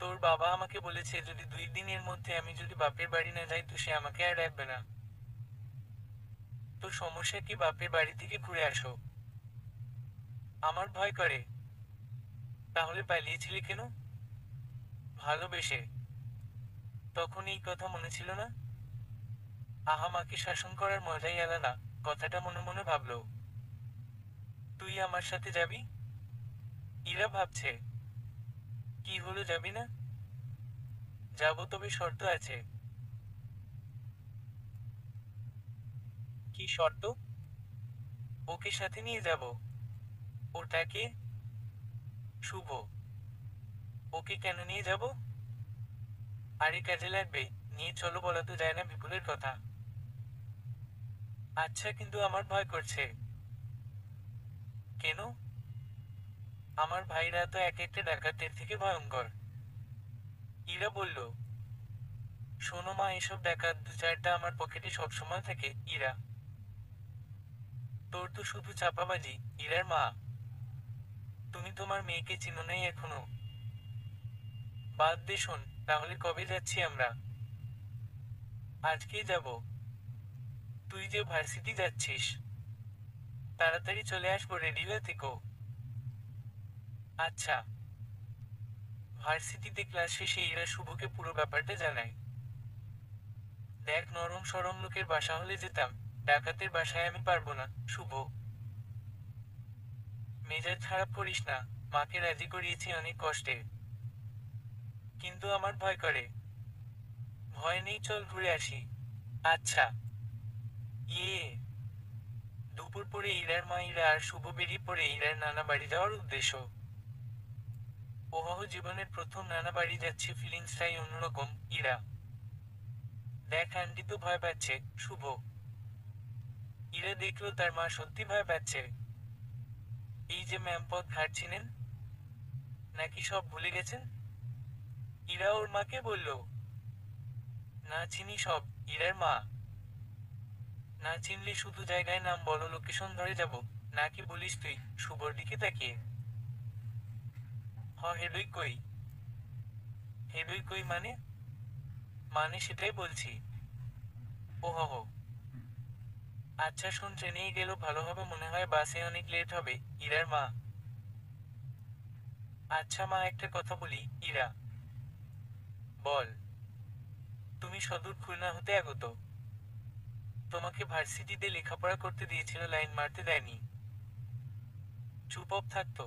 তোর বাবা আমাকে বলেছে যদি 2 দিনের মধ্যে আমি যদি বাপের বাড়ি না যাই তো সে আমাকে আর রাখবে না। তো সমস্যা কি? বাপের বাড়ি থেকে ঘুরে আসো। আমার ভয় করে। তাহলে পালিয়েছিলি কেন? ভালোবেসে। তখন এই কথা মনে ছিল না? আহা, মাকে শাসন করার মজাই আলাদা। কথাটা মনে মনে ভাবলো। তুই আমার সাথে যাবি? ইরা ভাবছে, কি হলো, যাবি না? যাবো, তবে শর্ত আছে। কি শর্ত? ওকে সাথে নিয়ে যাব। ওটাকে? শুভ। ওকে কেন নিয়ে যাব? আরে কাজে লাগবে। নিয়ে চলো, বলা তো যায় না বিপুলের কথা। আচ্ছা, কিন্তু আমার ভয় করছে। কেন? আমার ভাইরা তো এক একটা ডাকাতের থেকে ভয়ঙ্কর। ইরা বলল, শোনো মা, এসব ডাকাত 2-4টা আমার পকেটে সবসময় থাকে, ইরা। তোর তো শুধু চাপাবাজি। ইরার মা, তুমি তোমার মেয়েকে চিনো নাই এখনো? বাদ দে, শোন। তাহলে কবে যাচ্ছি আমরা? আজকেই যাব। তুই যে ভার্সিটি যাচ্ছিস, তাড়াতাড়ি চলে আসবো, রেডি হয়ে থেকো। আচ্ছা। ভার্সিটিতে ক্লাস শেষে ইরা শুভকে পুরো ব্যাপারটা জানায়। দেখ, নরম সরম লোকের বাসা হলে যেতাম, ডাকাতের বাসায় আমি পারবো না, শুভ। মেজাজ খারাপ করিস না, মাকে রাজি করিয়েছি অনেক কষ্টে। কিন্তু আমার ভয় করে। ভয় নেই, চল ঘুরে আসি। আচ্ছা। ইয়ে। দুপুর পরে ইরার মা ইরা আর শুভ বেরিয়ে পড়ে ইরার নানা বাড়ি যাওয়ার উদ্দেশ্য। ওহ, জীবনের প্রথম নানা বাড়ি যাচ্ছে, ফিলিংসটাই অন্যরকম। ইরা, দেখ আন্টি তো ভয় পাচ্ছে, শুভ। ইরা দেখলো তার মা সত্যি ভয় পাচ্ছে। এই যে ম্যাম, পথ ঘাটছিলেন নাকি সব ভুলে গেছেন? ইরা ওর মাকে বলল। না চিনি সব। ইরার মা, না চিনলে শুধু জায়গায় নাম বলো, লোকেশন ধরে যাব। নাকি বলিস তুই? শুভর দিকে তাকিয়ে। হেডুই কই? হেডুই কই মানে? মানে সেটাই বলছি। ও হো। আচ্ছা শোন, ট্রেনেই গেল ভালো হবে মনে হয়, বাসে অনেক লেট হবে। ইরার মা। আচ্ছা মা, একটা কথা বলি। ইরা, বল। তুমি সদূর খুলনা হতে আগত। তোমাকে ভার্সিটিতে লেখাপড়া করতে দিয়েছিল, লাইন মারতে দেয়নি। চুপ অপ থাকতো।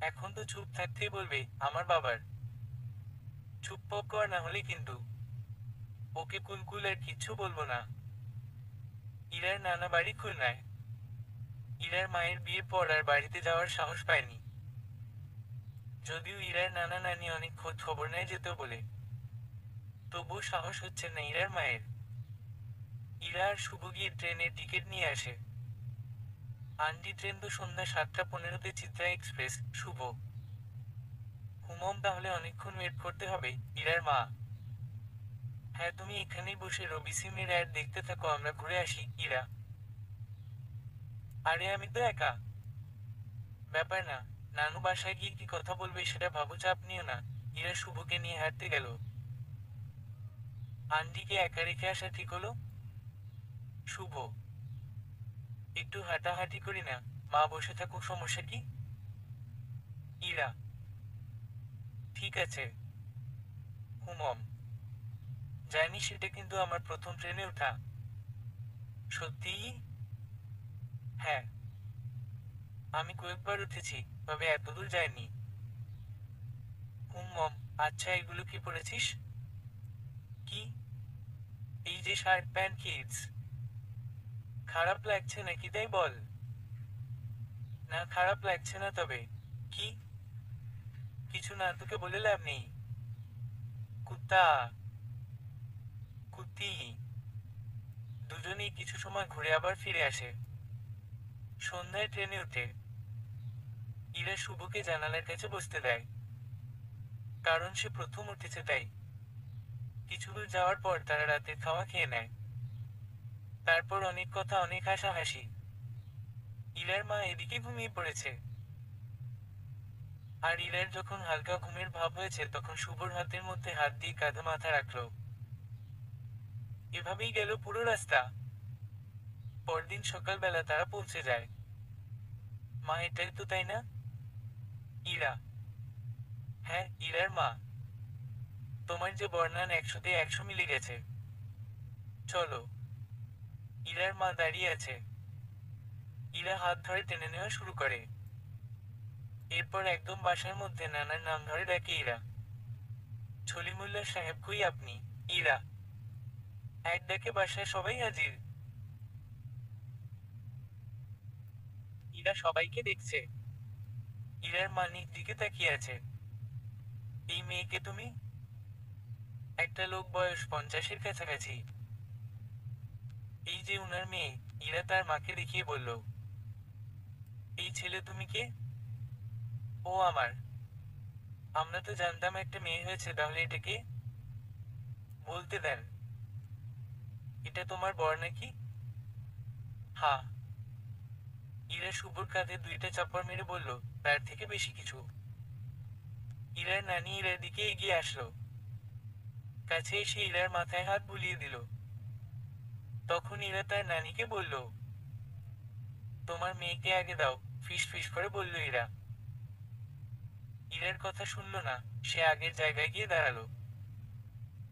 এখন তো চুপ থাকতেই বলবে। আমার বাবার। চুপ পপ কর, না হলে কিন্তু ওকে কুলকুল আর কিচ্ছু বলবো না। ইরার নানা বাড়ি খুলনায়। ইরার মায়ের বিয়ের পর আর বাড়িতে যাওয়ার সাহস পায়নি। যদিও ইরার নানা নানি অনেক খোঁজ খবর নেয় যেত বলে, তবুও সাহস হচ্ছে না ইরার মায়ের। ইরা আর শুভ গিয়ে ট্রেনের টিকিট নিয়ে আসে। আন্টি, ট্রেন তো সন্ধ্যা 7:15-তে, চিত্রা এক্সপ্রেস। শুভ, হুমম, তাহলে অনেকক্ষণ ওয়েট করতে হবে। ইরার মা। হ্যাঁ, তুমি এখানেই বসে রবি সিমের অ্যাড দেখতে থাকো, আমরা ঘুরে আসি। ইরা, আরে আমি তো একা। ব্যাপার না, নানু বাসায় গিয়ে কি কথা বলবে সেটা ভাবো, চাপ নিও না। ইরা শুভকে নিয়ে হাঁটতে গেল। আন্টিকে একা রেখে আসা ঠিক হলো? শুভ, একটু হাঁটাহাঁটি করি না? মা বসে থাকুক, সমস্যা কি? ইরা, ঠিক আছে। হুমম, জানি, সেটা কিন্তু আমার প্রথম ট্রেনে ওঠা। সত্যিই? হ্যাঁ, আমি কয়েকবার উঠেছি, তবে এতদূর যায়নি। হুমম। আচ্ছা, এগুলো কি পরেছিস? কি? এই যে শার্ট প্যান্ট, কিডস। খারাপ লাগছে নাকি তাই বল। না, খারাপ লাগছে না, তবে কি? কিছু না, তোকে বলে লাভ নেই। কুত্তা। কুত্তি। দুজনেই কিছু সময় ঘুরে আবার ফিরে আসে। সন্ধ্যায় ট্রেনে উঠে ইরা শুভকে জানালার কাছে বসতে দেয়। কারণ সে প্রথম উঠেছে তাই। কিছু দূর যাওয়ার পর তারা রাতের খাওয়া খেয়ে নেয়। তারপর অনেক কথা, অনেক হাসাহাসি। ইরার মা এদিকে ঘুমিয়ে পড়েছে। আর ইরার যখন হালকা ঘুমের ভাব হয়েছে, তখন শুভর হাতের মধ্যে হাত দিয়ে কাঁধে মাথা রাখলো। এভাবেই গেল পুরো রাস্তা। পরদিন সকালবেলা তারা পৌঁছে যায়। মা, এটাই তো, তাই না? ইরা, হ্যাঁ। ইরার মা, তোমার যে বর্ণান 100-তে 100 মিলে গেছে। চলো। ইরার মা দাঁড়িয়ে আছে। ইরা হাত ধরে টেনে নেওয়া শুরু করে। এরপর একদম বাসার মধ্যে নানার নাম ধরে ডাকে ইরা। ছলিমুল্লাহ সাহেব, কই আপনি? ইরা, এক ডাকে বাসায় সবাই হাজির। ইরা সবাইকে দেখছে। ইরার মা নিজ দিকে তাকিয়ে আছে। এই মেয়েকে তুমি? একটা লোক, বয়স 50-এর কাছাকাছি। এই যে উনার মেয়ে। ইরা তার মাকে দেখিয়ে বলল। এই ছেলে, তুমি কে? ও আমার। আমরা তো জানতাম একটা মেয়ে হয়েছে, তাহলে এটা কে? বলতে দেন। এটা তোমার বর নাকি? হ্যাঁ। ইরা শুভর কাঁধে 2টা চাপড় মেরে বলল, তার থেকে বেশি কিছু। ইরার নানি ইরার দিকে এগিয়ে আসলো। কাছে এসে ইরার মাথায় হাত বুলিয়ে দিল। তখন ইরা তার নানিকে বলল, তোমার মেয়েকে আগে দাও। ফিস ফিস করে বলল ইরা। ইরার কথা শুনল না। সে আগের জায়গায় গিয়ে দাঁড়ালো।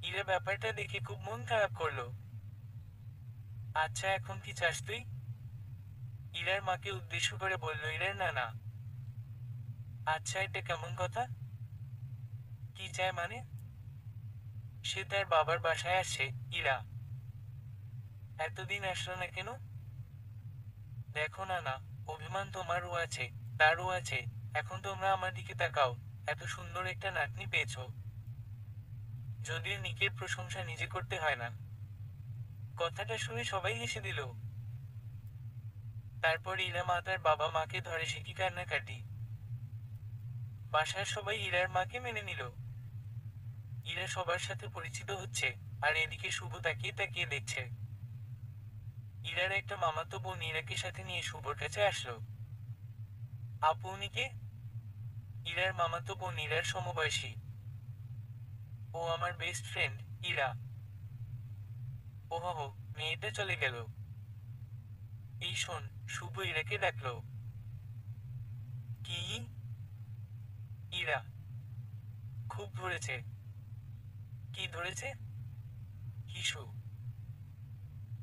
ইরা ব্যাপারটা দেখে খুব মন খারাপ করলো। আচ্ছা এখন কি চাস তুই? ইরার মাকে উদ্দেশ্য করে বলল ইরার নানা। আচ্ছা এটা কেমন কথা? কি চায় মানে? সে তার বাবার বাসায় আসছে। ইরা এতদিন আসলো না কেন? দেখো না না, অভিমান তোমারও আছে, তারও আছে। এখন তোমরা আমার দিকে তাকাও, এত সুন্দর একটা নাতনি পেয়েছো। যদিও নিকের প্রশংসা নিজে করতে হয় না। কথাটা শুনে সবাই হেসে দিল। তারপর ইরা মা তার বাবা মাকে ধরে সে কি কান্নাকাটি। বাসার সবাই ইরার মাকে মেনে নিল। ইরা সবার সাথে পরিচিত হচ্ছে, আর এদিকে শুভ তাকিয়ে তাকিয়ে দেখছে। ইরার একটা মামাতো বোন ইরাকে সাথে নিয়ে শুভর কাছে আসলো। আপু উনিকে? ইরার মামাতো বোন ইরার সমবয়সী। ও আমার বেস্ট ফ্রেন্ড, ইরা। ওহো, মেয়েটা চলে গেল। এই শোন, শুভ ইরাকে ডাকলো। কি? ইরা, খুব ধরেছে। কি ধরেছে? হিসু,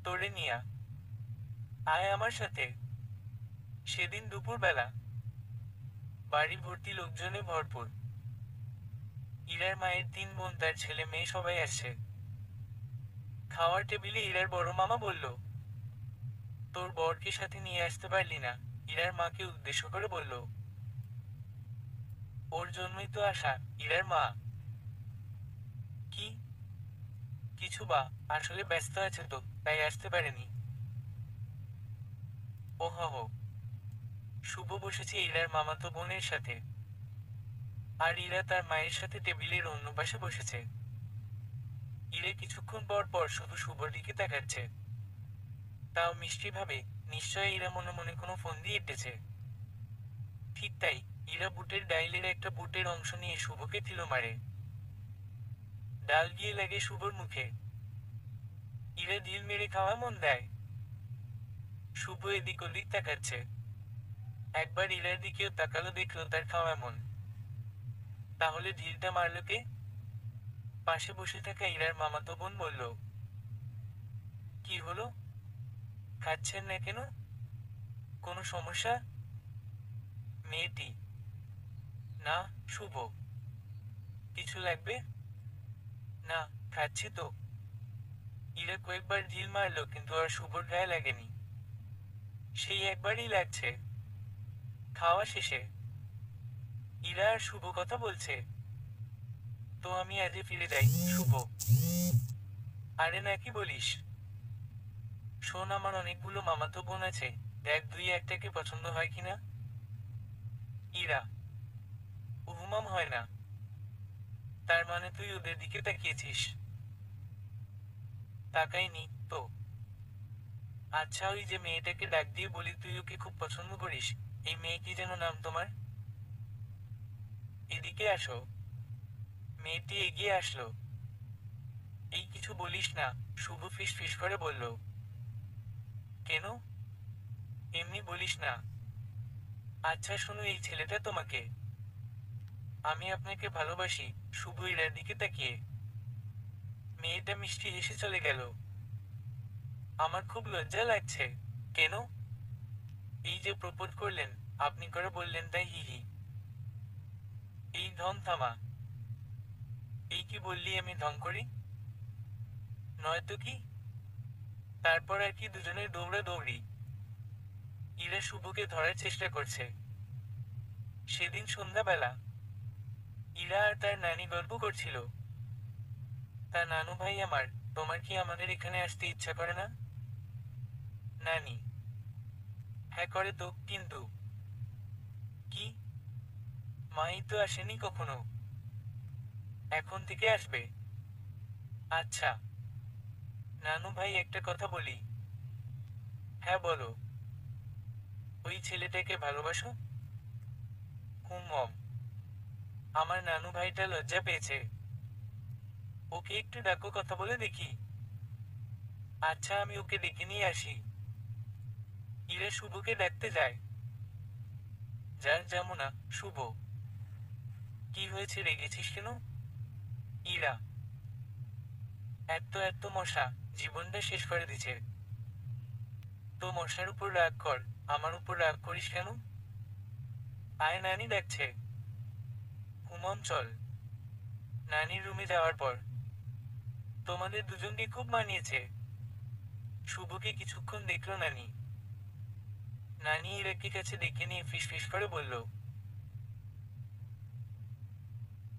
তোরে নিয়া আয় আমার সাথে। সেদিন দুপুরবেলা বাড়ি ভর্তি লোকজনে ভরপুর। ইরার মায়ের 3 বোন, তার ছেলে মেয়ে সবাই আসছে। খাওয়ার টেবিলে ইরার বড় মামা বলল, তোর বরকে সাথে নিয়ে আসতে পারলি না? ইরার মাকে উদ্দেশ্য করে বলল। ওর জন্যই তো আসা। ইরার মা। কি? কিছু বা, আসলে ব্যস্ত আছে তো, তাই আসতে পারেনি। ওহ, শুভ বসেছে ইরার মামাতো বোনের সাথে, আর ইরা তার মায়ের সাথে টেবিলের অন্য পাশে বসেছে। ইরা কিছুক্ষণ পর পর শুধু শুভর দিকে তাকাচ্ছে, তাও মিষ্টি ভাবে। নিশ্চয়ই ইরা মনে মনে কোনো ফোন দিয়ে এঁটেছে। ঠিক তাই, ইরা বুটের ডাইলের একটা বুটের অংশ নিয়ে শুভকে তিল মারে। ডাল গিয়ে লাগে শুভর মুখে। ইরা ঢিল মেরে খাওয়া মন দেয়। শুভ এদিক ওদিক তাকাচ্ছে। একবার ইরার দিকেও তাকালো, দেখলো তার খাওয়া মন। তাহলে ঢিলটা মারল কে? পাশে বসে থাকা ইরার মামাতো বোন বলল। কি হলো? খাচ্ছেন না কেন? কোনো সমস্যা? মেয়েটি। না, শুভ। কিছু লাগবে? না, খাচ্ছি তো। ইরা কয়েকবার ঢিল মারলো, কিন্তু আর শুভর গায়ে লাগেনি। সেই একবারই লাগছে। খাওয়া শেষে ইরা আর শুভ কথা বলছে। তো আমি আজে ফিরে যাই, শুভ। আরে না, কি বলিস? শোন, আমার অনেকগুলো মামাতো বোন আছে, দেখ দুই একটাকে পছন্দ হয় কিনা। ইরা। উহুমাম হয় না? তার মানে তুই ওদের দিকে তাকিয়েছিস? তাকাইনি তো। আচ্ছা, ওই যে মেয়েটাকে ডাক দিয়ে বলি তুই ওকে খুব পছন্দ করিস, এই মেয়ে কি যেন নাম তোমার? এদিকে আসো। মেয়েটি এগিয়ে আসলো। এই কিছু বলিস না, শুভ ফিস ফিস করে বলল। কেন? এমনি বলিস না। আচ্ছা শোনো, এই ছেলেটা তোমাকে। আমি আপনাকে ভালোবাসি। শুভ ইরার দিকে তাকিয়ে। মেয়েটা মিষ্টি হেসে চলে গেল। আমার খুব লজ্জা লাগছে। কেন? এই যে প্রপোজ করলেন, আপনি করে বললেন তাই, হি হি। এই ঢং থামা। এই কি বললি আমি ঢং করি? নয়তো কি? তারপর আর কি দুজনের দৌড়া দৌড়ি। ইরা শুভকে ধরার চেষ্টা করছে। সেদিন সন্ধ্যাবেলা ইরা আর তার নানি গল্প করছিল। তা নানু ভাই আমার, তোমার কি আমাদের এখানে আসতে ইচ্ছা করে না? নানি। হ্যাঁ করে তো, কিন্তু। কি? মাই তো আসেনি কখনো। এখন থেকে আসবে? আচ্ছা। নানু ভাই একটা কথা বলি। হ্যাঁ বলো। ওই ছেলেটাকে ভালোবাসো? হুম। আমার নানু ভাইটা লজ্জা পেয়েছে। ওকে একটু ডাকো, কথা বলে দেখি। আচ্ছা, আমি ওকে ডেকে নিয়ে আসি। ইরা শুভকে ডাকতে যায়। যার যেমন। শুভ। কি হয়েছে, রেগেছিস কেন? ইরা। এত এত মশা, জীবনটা শেষ করে দিছে। তো মশার উপর রাগ কর, আমার উপর রাগ করিস কেন? আয়, নানি ডাকছে। হুমম, চল। নানির রুমে যাওয়ার পর তোমাদের দুজনকে খুব মানিয়েছে। শুভকে কিছুক্ষণ দেখলো নানি। নানি ইরাকে কাছে ডেকে নিয়ে ফিসফিস করে বলল,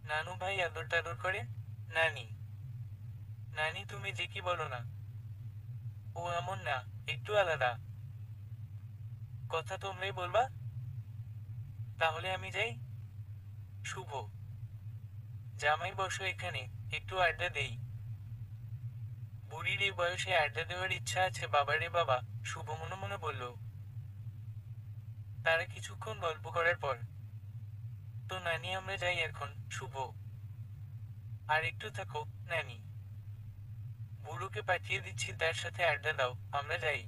নানু ভাই আদর টাদর করে। নানি, নানি তুমি যে কি বলো না, ও এমন না, একটু আলাদা। কথা তোমরাই বলবা? তাহলে আমি যাই। শুভ, জামাই বসো এখানে, একটু আড্ডা দেই। বুড়ির এই বয়সে আড্ডা দেওয়ার ইচ্ছা আছে বাবারে বাবা, শুভ মনে মনে বলল। তারা কিছুক্ষণ গল্প করার পর, তো নানি আমরা যাই এখন। শুভ, আর একটু থাকো নানি, বুড়োকে পাঠিয়ে দিচ্ছি, তার সাথে আড্ডা দাও, আমরা যাই।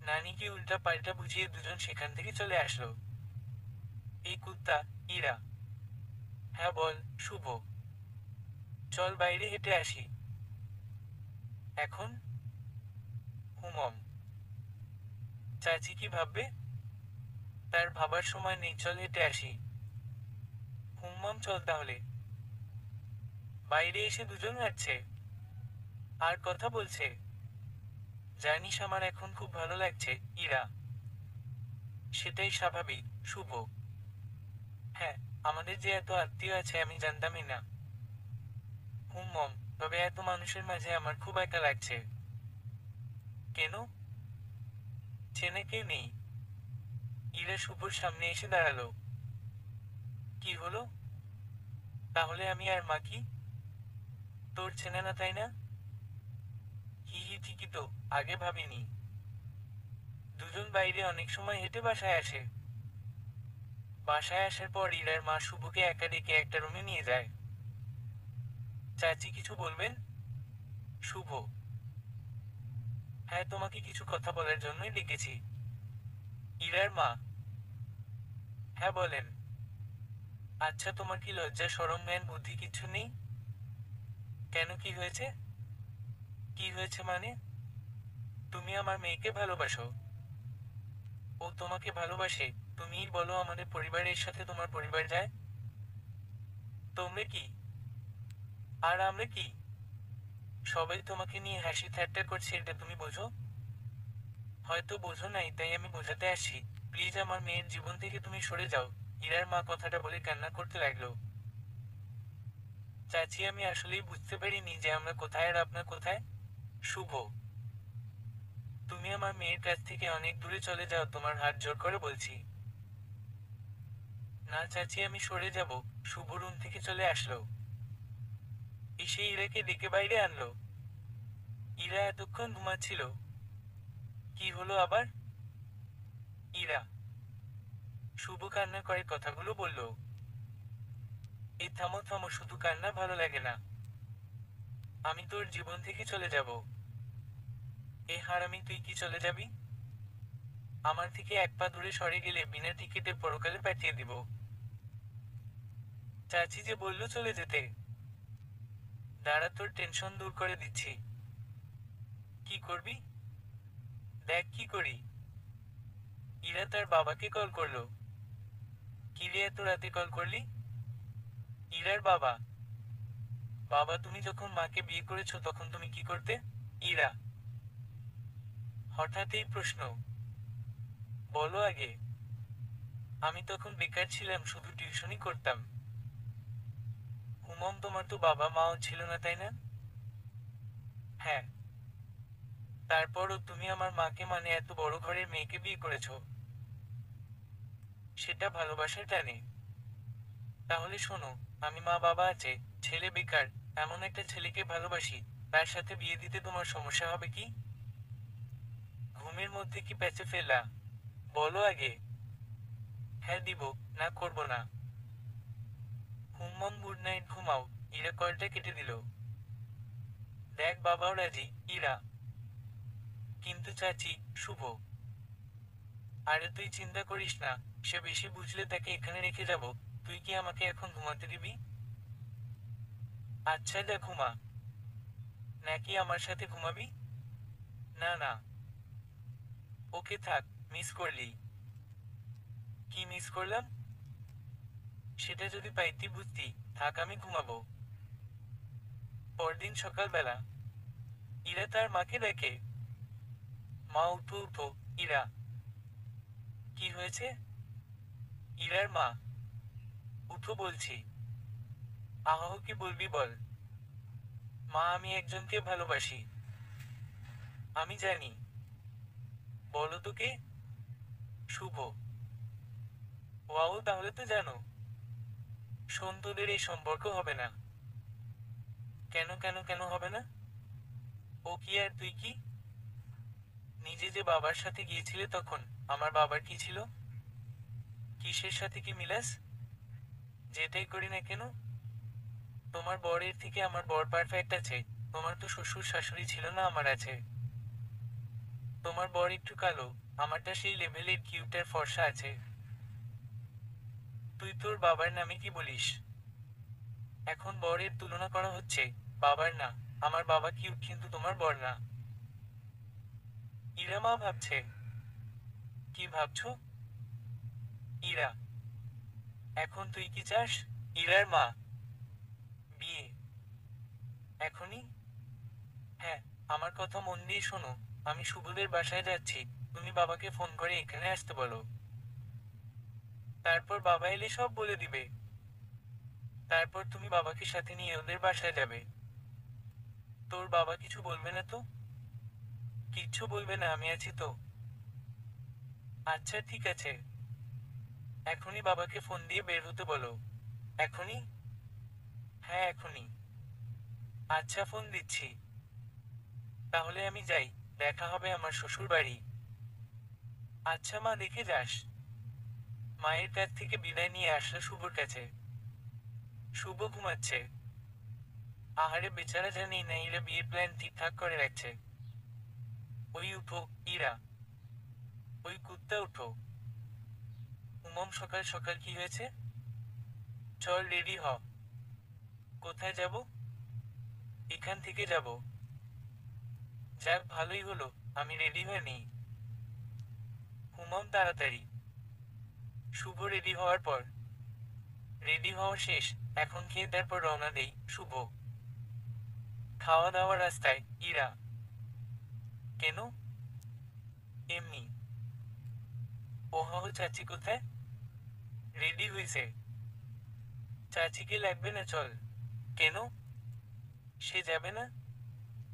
নানিকে উল্টা পাল্টা বুঝিয়ে দুজন সেখান থেকে চলে আসলো। এই কুত্তা, ইরা। হ্যাঁ বল, শুভ। চল বাইরে হেঁটে আসি। এখন? হুমম, চাচি কি ভাববে? তার ভাবার সময় নেই, চল হেঁটে আসি। হুমম, চল তাহলে। বাইরে এসে দুজন হাঁটছে আর কথা বলছে। জানিস আমার এখন খুব ভালো লাগছে, ইরা। সেটাই স্বাভাবিক, শুভ। হ্যাঁ, আমাদের যে এত আত্মীয় আছে আমি জানতামই না। হুমম, তবে এত মানুষের মাঝে আমার খুব একা লাগছে। কেন? চেনে কেউ নেই। ইরা শুভর সামনে এসে দাঁড়ালো। কি হলো? তাহলে আমি আর মা কি? তোর চেনে না তাই না? হি হি, ঠিকই তো, আগে ভাবিনি। দুজন বাইরে অনেক সময় হেঁটে বাসায় আসে। বাসায় আসার পর ইরার মা শুভকে একা ডেকে একটা রুমে নিয়ে যায়। চাচি কিছু বলবেন? শুভ, হ্যাঁ তোমাকে কিছু কথা বলার জন্যই ডেকেছি। ইরার মা, হ্যাঁ বলেন। আচ্ছা, তোমার কি লজ্জা শরম জ্ঞান বুদ্ধি কিছু নেই? কেন, কি হয়েছে? কি হয়েছে মানে? তুমি আমার মেয়েকে ভালোবাসো, ও তোমাকে ভালোবাসে। তুমিই বলো, আমাদের পরিবারের সাথে তোমার পরিবার যায়। তোমরা কি আর আমরা কি? সবাই তোমাকে নিয়ে হাসি ঠাট্টা করছে, এটা তুমি বোঝো? হয়তো বোঝো নাই, তাই আমি বোঝাতে আসছি। প্লিজ আমার মেয়ের জীবন থেকে তুমি সরে যাও। ইরার মা কথাটা বলে কান্না করতে লাগলো। চাচি, আমি আসলেই বুঝতে পারিনি যে আমরা কোথায় আর আপনার কোথায়। শুভ, তুমি আমার মেয়ের কাছ থেকে অনেক দূরে চলে যাও, তোমার হাত জোর করে বলছি। না চাচি, আমি সরে যাব। শুভ রুম থেকে চলে আসলো। এসে ইরাকে ডেকে বাইরে আনলো। ইরা এতক্ষণ ঘুমাচ্ছিল। কি হলো আবার? ইরা, শুভ কান্না করে কথাগুলো বলল। এই থামো থামো, শুধু কান্না ভালো লাগে না। আমি তোর জীবন থেকে চলে যাব। এ হারামি, তুই কি চলে যাবি? আমার থেকে এক পা দূরে সরে গেলে বিনা টিকিটে পরকালে পাঠিয়ে দিব। চাচি যে বলল চলে যেতে। দাঁড়া, তোর টেনশন দূর করে দিচ্ছি। কি করবি? দেখ কি করি। ইরা তার বাবাকে কল করলো। কি রে, এত রাতে কল করলি? ইরার বাবা, বাবা তুমি যখন মাকে বিয়ে করেছো তখন তুমি কি করতে? ইরা, হঠাৎ এই প্রশ্ন? বলো আগে। আমি তখন বেকার ছিলাম, শুধু টিউশনই করতাম। হুমম, তোমার তো বাবা মাও ছিল না তাই না? হ্যাঁ। তারপরও তুমি আমার মাকে, মানে এত বড় ঘরের মেয়েকে বিয়ে করেছো। সেটা ভালোবাসার টানে। তাহলে শোনো, আমি মা বাবা আছে, ছেলে বেকার, এমন একটা ছেলেকে ভালোবাসি, তার সাথে বিয়ে দিতে তোমার সমস্যা হবে কি? ঘুমের মধ্যে কি প্যাচে ফেলা? বলো আগে। হ্যাঁ দিব, না করব না। হুম্মম, গুড নাইট, ঘুমাও। ইরা কলটা কেটে দিল। দেখ বাবাও রাজি, ইরা। কিন্তু চাচি, শুভ। আরে তুই চিন্তা করিস না, সে বেশি বুঝলে তাকে এখানে রেখে যাব। তুই কি আমাকে এখন ঘুমাতে দিবি? আচ্ছা যা ঘুমা। নাকি আমার সাথে ঘুমাবি? না না, ওকে থাক, মিস করলি। কি মিস করলাম? সেটা যদি পাইতি বুঝতি। থাক, আমি ঘুমাবো। পরদিন সকালবেলা ইরা তার মাকে ডাকে। মা, উঠো উঠো। ইরা। কি হয়েছে? ইরার মা। উঠো বলছি। আহ, কি বলবি বল। মা, আমি একজনকে ভালোবাসি। আমি জানি। বলো তো কে? শুভ। ওয়াও, তাহলে তো জানো। শোন, তোদের এই সম্পর্ক হবে না। কেন কেন কেন হবে না? ও কি আর তুই কি? নিজে যে বাবার সাথে গিয়েছিলে তখন আমার বাবার কি ছিল? কিসের সাথে কি মিলাস? যেটাই করি না কেন, তোমার বরের থেকে আমার বর পারফেক্ট আছে। তোমার তো শ্বশুর শাশুড়ি ছিল না, আমার আছে। তোমার বর একটু কালো, আমারটা সেই লেভেলের কিউটার ফর্সা আছে। তুই তোর বাবার নামে কি বলিস? এখন বরের তুলনা করা হচ্ছে। বাবার না। আমার বাবা কিউট, কিন্তু তোমার বর না। ইরা মা ভাবছে। কি ভাবছো? ইরা। এখন তুই কি চাস? ইরার মা। বিয়ে। এখনই? হ্যাঁ। আমার কথা মন দিয়ে শোনো। আমি শুভদের বাসায় যাচ্ছি। তুমি বাবাকে ফোন করে এখানে আসতে বলো। তারপর বাবা এলে সব বলে দিবে। তারপর তুমি বাবাকে সাথে নিয়ে ওদের বাসায় যাবে। তোর বাবা কিছু বলবে না তো? কিচ্ছু বলবে না, আমি আছি তো। আচ্ছা ঠিক আছে। এখনই বাবাকে ফোন দিয়ে বের হতে বলো। এখনই? হ্যাঁ, এখনই। আচ্ছা, ফোন দিচ্ছি। তাহলে আমি যাই। দেখা হবে আমার শ্বশুর বাড়ি। আচ্ছা মা, দেখে যাস। মায়ের কাছ থেকে বিদায় নিয়ে আসলো শুভর কাছে। শুভ ঘুমাচ্ছে। আহারে বেচারা, জানি না এরা বিয়ের প্ল্যান ঠিকঠাক করে রাখছে। ওই উঠো। ইরা। ওই কুত্তা, উঠো। উমম, সকাল সকাল কি হয়েছে? চল রেডি হ। কোথায় যাব? এখান থেকে যাব। যাক, ভালোই হলো। আমি রেডি হয়ে নেই। হুমম, তাড়াতাড়ি। শুভ রেডি হওয়ার পর। রেডি হওয়া শেষ। এখন খেয়ে তারপর রওনা দেই। শুভ। খাওয়া দাওয়া রাস্তায়। ইরা। কেন? এমনি। ওহ, চাচি কোথায়? রেডি হয়েছে। চাচিকে লাগবে না, চল। কেন? সে যাবে না।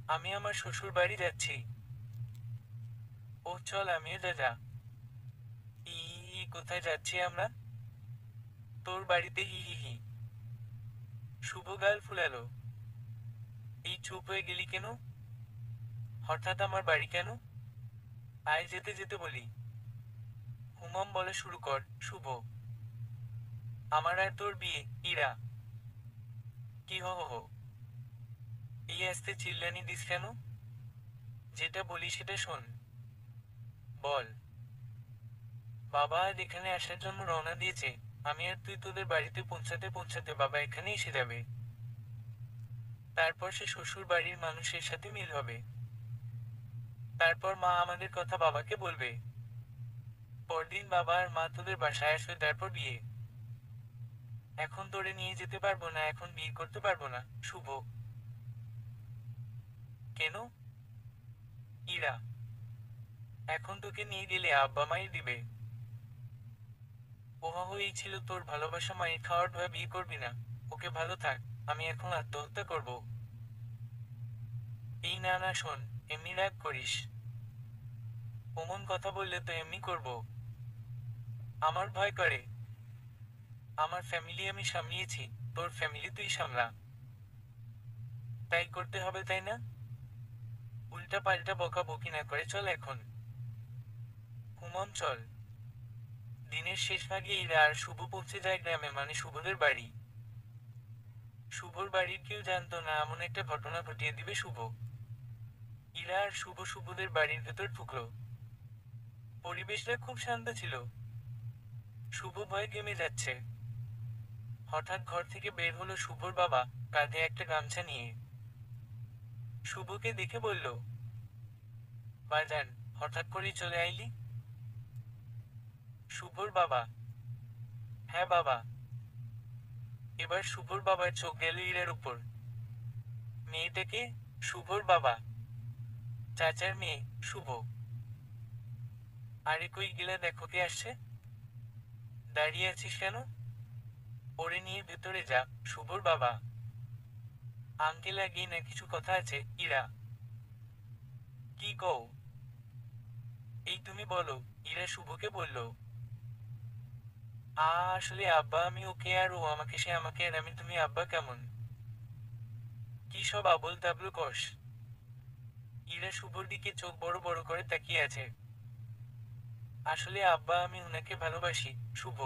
আমি আমার শ্বশুর বাড়ি যাচ্ছি। ও চল, আমিও যা। ই। কোথায় যাচ্ছি আমরা? তোর বাড়িতে, হি হি হি। শুভ গাল ফুলালো। এই চুপ হয়ে গেলি কেন? হঠাৎ আমার বাড়ি কেন? আয়, যেতে যেতে বলি। হুমম বলে শুরু কর। শুভ। আমার আর তোর বিয়ে। ইরা। কি হো হো হো। এই আস্তে চিল্লানি দিস কেন? যেটা বলি সেটা শোন। বল। বাবা আজ এখানে আসার জন্য রওনা দিয়েছে। আমি আর তুই তোদের বাড়িতে পৌঁছাতে পৌঁছাতে বাবা এখানে এসে যাবে। তারপর সে শ্বশুর বাড়ির মানুষের সাথে মিল হবে। তারপর মা আমাদের কথা বাবাকে বলবে। পরদিন বাবা আর মা তোদের বাসায় আসবে, তারপর বিয়ে। এখন তোরে নিয়ে যেতে পারবো না, এখন বিয়ে করতে পারবো না। শুভ। কেন? ইরা। এখন তোকে নিয়ে গেলে আব্বা মাই দিবে। ওহা, এই ছিল তোর ভালোবাসা, মায়ের খাওয়ার ভয় বিয়ে করবি না। ওকে, ভালো থাক। আমি এখন আত্মহত্যা করব। এই না না, শোন। এমনি রাগ করিস। অমন কথা বললে তো এমনি করব। আমার ভয় করে। আমার ফ্যামিলি আমি সামলিয়েছি। তোর ফ্যামিলি তুই সামলা। তাই করতে হবে, তাই না? উল্টা পাল্টা বকা বকি না করে চল এখন। হুমম, চল। দিনের শেষ ভাগে ইরা আর শুভ পৌঁছে যায় গ্রামে, মানে শুভদের বাড়ি। শুভর বাড়ির কেউ জানতো না এমন একটা ঘটনা ঘটিয়ে দিবে শুভ। ইরা আর শুভ শুভদের বাড়ির ভেতর ঢুকলো। পরিবেশটা খুব শান্ত ছিল। শুভ ভয়ে ঘেমে যাচ্ছে। হঠাৎ ঘর থেকে বের হলো শুভর বাবা, কাঁধে একটা গামছা নিয়ে। শুভকে দেখে বলল, বাজান, হঠাৎ করেই চলে আইলি? শুভর বাবা। হ্যাঁ বাবা। এবার শুভর বাবার চোখ গেল ইরার উপর। মেয়েটাকে? শুভর বাবা। চাচার মেয়ে, শুভ। আরে কই গেলে, দেখো কে আসছে। দাঁড়িয়ে আছিস কেন? ওরে নিয়ে ভেতরে যা। শুভর বাবা। আঙ্কেল আগেই না কিছু কথা আছে, ইরা। কি কও? এই তুমি বলো। ইরা শুভকে বলল। আসলে আব্বা আমি ওকে আর ও আমাকে, সে আমাকে আর আমি তুমি, আব্বা কেমন? কি সব আবোল তাবল কস? ইরা শুভর দিকে চোখ বড় বড় করে তাকিয়ে আছে। আসলে আব্বা আমি উনাকে ভালোবাসি, শুভ।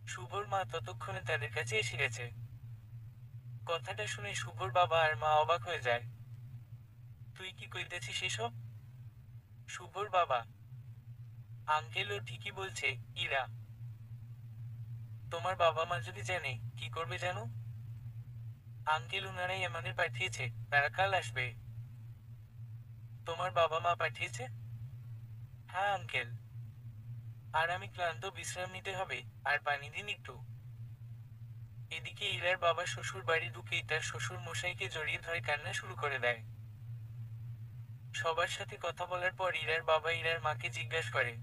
শুভর মা ততক্ষণে তাদের কাছে এসে গেছে। কথাটা শুনে শুভর বাবা আর মা অবাক হয়ে যায়। তুই কি কইতেছিস এসব? শুভর বাবা। আঙ্কেল ও ঠিকই বলছে, ইরা। তোমার বাবা মা যদি জানে, কি করবে জানো? আঙ্কেল উনারাই আমাদের পাঠিয়েছে, তারা কাল আসবে। তোমার বাবা মা পাঠিয়েছে? হ্যাঁ আঙ্কেল। আর আমি ক্লান্ত, বিশ্রাম নিতে হবে। আর পানি দিন একটু। এদিকে ইরার বাবা শ্বশুর বাড়ি ঢুকেই তার শ্বশুর মশাইকে জড়িয়ে ধরে কান্না শুরু করে দেয়। সবার সাথে কথা বলার পর ইরার বাবা ইরার মাকে জিজ্ঞাসা করে,